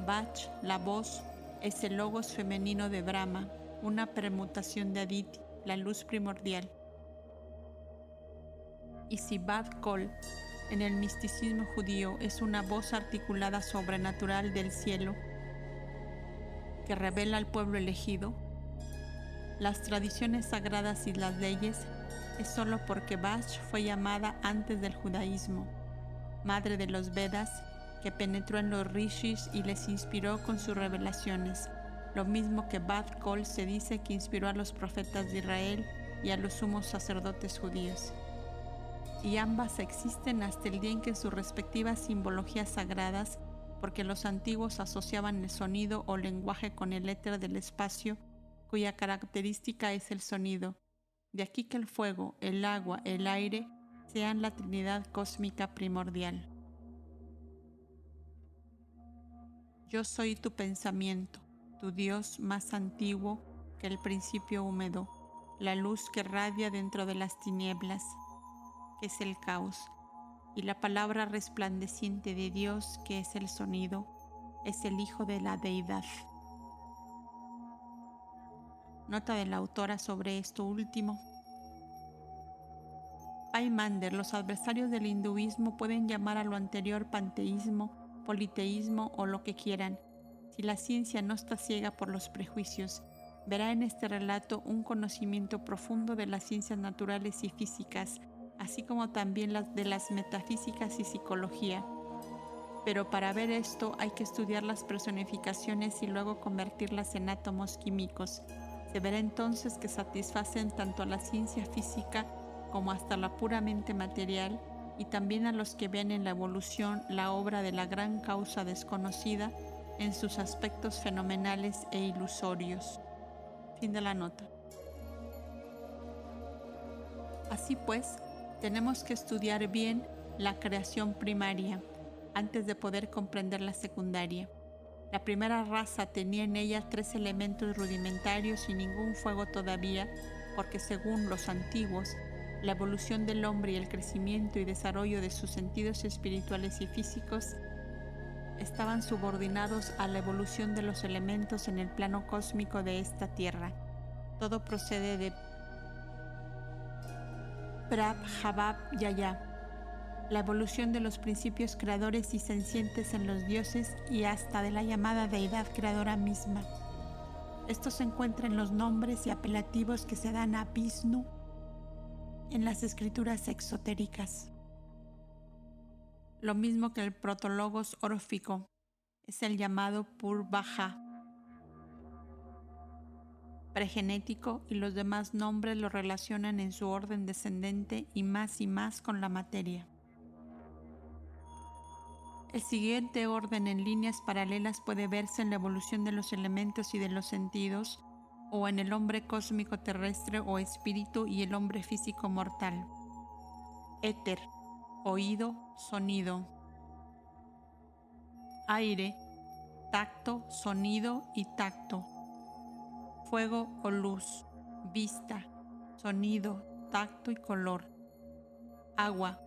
Bach, la voz, es el logos femenino de Brahma, una permutación de Aditi, la luz primordial. Y si Bat Kol, en el misticismo judío, es una voz articulada sobrenatural del cielo que revela al pueblo elegido, las tradiciones sagradas y las leyes es solo porque Bach fue llamada antes del judaísmo, madre de los Vedas, que penetró en los rishis y les inspiró con sus revelaciones, lo mismo que Bat Kol se dice que inspiró a los profetas de Israel y a los sumos sacerdotes judíos. Y ambas existen hasta el día en que sus respectivas simbologías sagradas, porque los antiguos asociaban el sonido o lenguaje con el éter del espacio, cuya característica es el sonido. De aquí que el fuego, el agua, el aire sean la Trinidad cósmica primordial. Yo soy tu pensamiento, tu Dios más antiguo que el principio húmedo, la luz que radia dentro de las tinieblas, que es el caos, y la palabra resplandeciente de Dios, que es el sonido, es el Hijo de la Deidad. Nota de la autora sobre esto último. Paimander, los adversarios del hinduismo pueden llamar a lo anterior panteísmo, politeísmo o lo que quieran. Si la ciencia no está ciega por los prejuicios, verá en este relato un conocimiento profundo de las ciencias naturales y físicas, así como también las de las metafísicas y psicología. Pero para ver esto hay que estudiar las personificaciones y luego convertirlas en átomos químicos. Se verá entonces que satisfacen tanto a la ciencia física como hasta la puramente material, y también a los que ven en la evolución la obra de la gran causa desconocida en sus aspectos fenomenales e ilusorios. Fin de la nota. Así pues, tenemos que estudiar bien la creación primaria antes de poder comprender la secundaria. La primera raza tenía en ella 3 elementos rudimentarios y ningún fuego todavía, porque según los antiguos, la evolución del hombre y el crecimiento y desarrollo de sus sentidos espirituales y físicos estaban subordinados a la evolución de los elementos en el plano cósmico de esta tierra. Todo procede de Prabhabhayaya, la evolución de los principios creadores y sencientes en los dioses y hasta de la llamada deidad creadora misma. Esto se encuentra en los nombres y apelativos que se dan a Vishnu en las escrituras exotéricas. Lo mismo que el protologos órfico es el llamado Purvaha pregenético, y los demás nombres lo relacionan en su orden descendente y más con la materia. El siguiente orden en líneas paralelas puede verse en la evolución de los elementos y de los sentidos, o en el hombre cósmico terrestre o espíritu y el hombre físico mortal. Éter, oído, sonido. Aire, tacto, sonido y tacto. Fuego o luz, vista, sonido, tacto y color. Agua,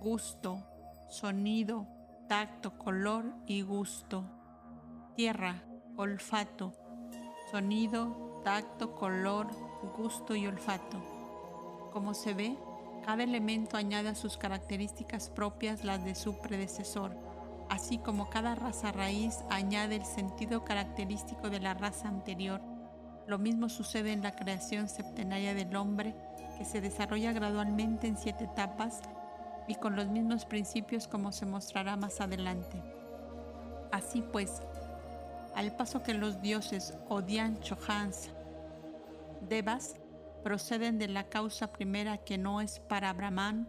gusto, sonido, tacto, color y gusto. Tierra, olfato, sonido, tacto, color, gusto y olfato. Como se ve, cada elemento añade a sus características propias las de su predecesor, así como cada raza raíz añade el sentido característico de la raza anterior. Lo mismo sucede en la creación septenaria del hombre, que se desarrolla gradualmente en 7 etapas y con los mismos principios, como se mostrará más adelante. Así pues, al paso que los dioses Odian Chohans, Devas, proceden de la causa primera que no es para Brahman,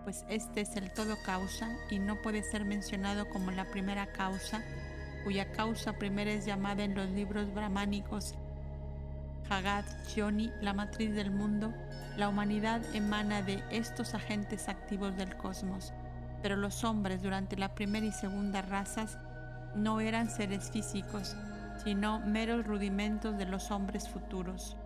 pues este es el todo causa y no puede ser mencionado como la primera causa, cuya causa primera es llamada en los libros brahmánicos Jagat Yoni, la matriz del mundo. La humanidad emana de estos agentes activos del cosmos, pero los hombres durante la primera y segunda razas no eran seres físicos, sino meros rudimentos de los hombres futuros.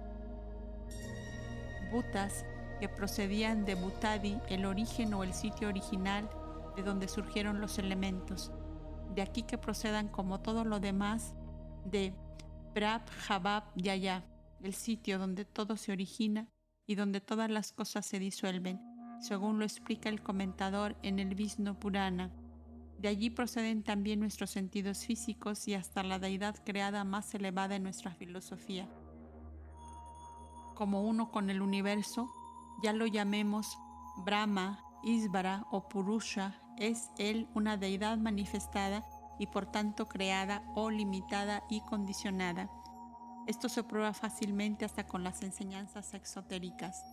Bhutas, que procedían de Bhutadi, el origen o el sitio original de donde surgieron los elementos. De aquí que procedan, como todo lo demás, de Prabhabab Yaya, el sitio donde todo se origina y donde todas las cosas se disuelven, según lo explica el comentador en el Vishnu Purana. De allí proceden también nuestros sentidos físicos y hasta la deidad creada más elevada en nuestra filosofía. Como uno con el universo, ya lo llamemos Brahma, Isvara o Purusha, es él una deidad manifestada y por tanto creada o limitada y condicionada. Esto se prueba fácilmente hasta con las enseñanzas exotéricas.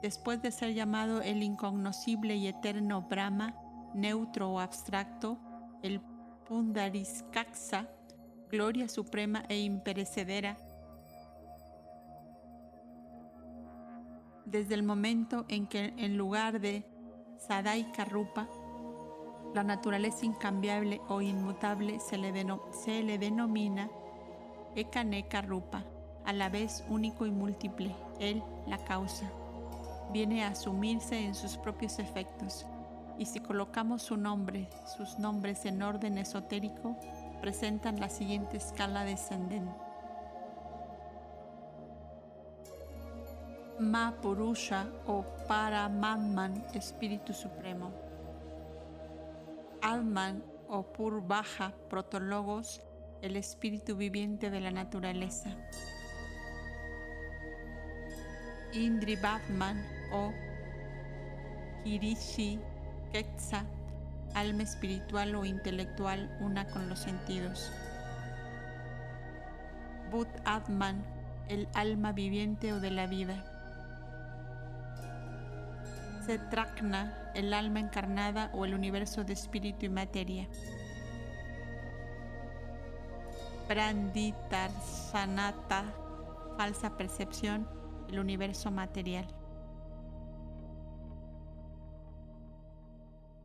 Después de ser llamado el incognoscible y eterno Brahma, neutro o abstracto, el Pundariskaksa, gloria suprema e imperecedera, desde el momento en que en lugar de Sadaika Rupa, la naturaleza incambiable o inmutable, se le denomina Ekaneka Rupa, a la vez único y múltiple, él, la causa. Viene a asumirse en sus propios efectos, y si colocamos sus nombres en orden esotérico, presentan la siguiente escala descendente. Mahapurusha o Paramatman, Espíritu Supremo. Atman o Purvaha, Protologos, el espíritu viviente de la naturaleza. Indrivatman o Kirishi Ketsa, alma espiritual o intelectual una con los sentidos. Bud Atman, el alma viviente o de la vida. Setrakna, el alma encarnada o el universo de espíritu y materia. Pranditarsanata, falsa percepción, el universo material.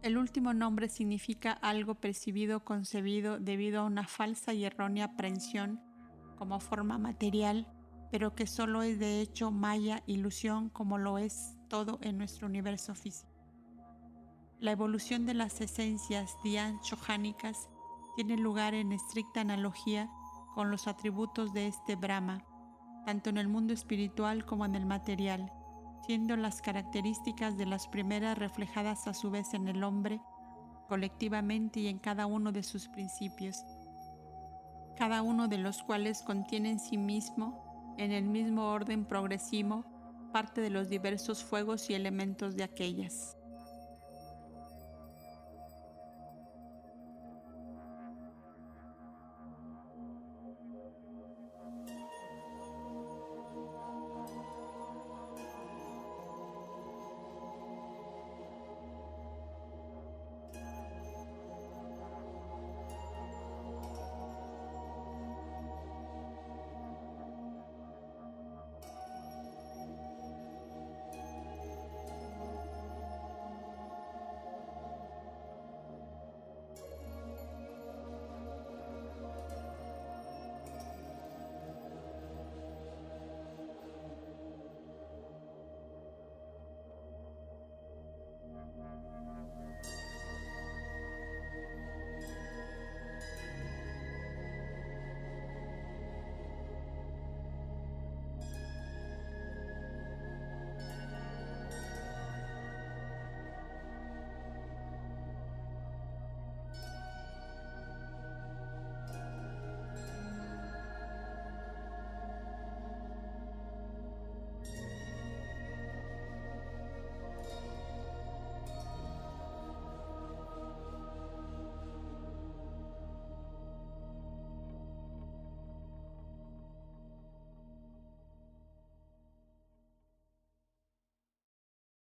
El último nombre significa algo percibido o concebido debido a una falsa y errónea aprehensión como forma material, pero que solo es de hecho maya, ilusión, como lo es todo en nuestro universo físico. La evolución de las esencias dhyan chohánicas tiene lugar en estricta analogía con los atributos de este Brahma, tanto en el mundo espiritual como en el material. siendo las características de las primeras reflejadas a su vez en el hombre, colectivamente y en cada uno de sus principios, cada uno de los cuales contiene en sí mismo, en el mismo orden progresivo, parte de los diversos fuegos y elementos de aquellas.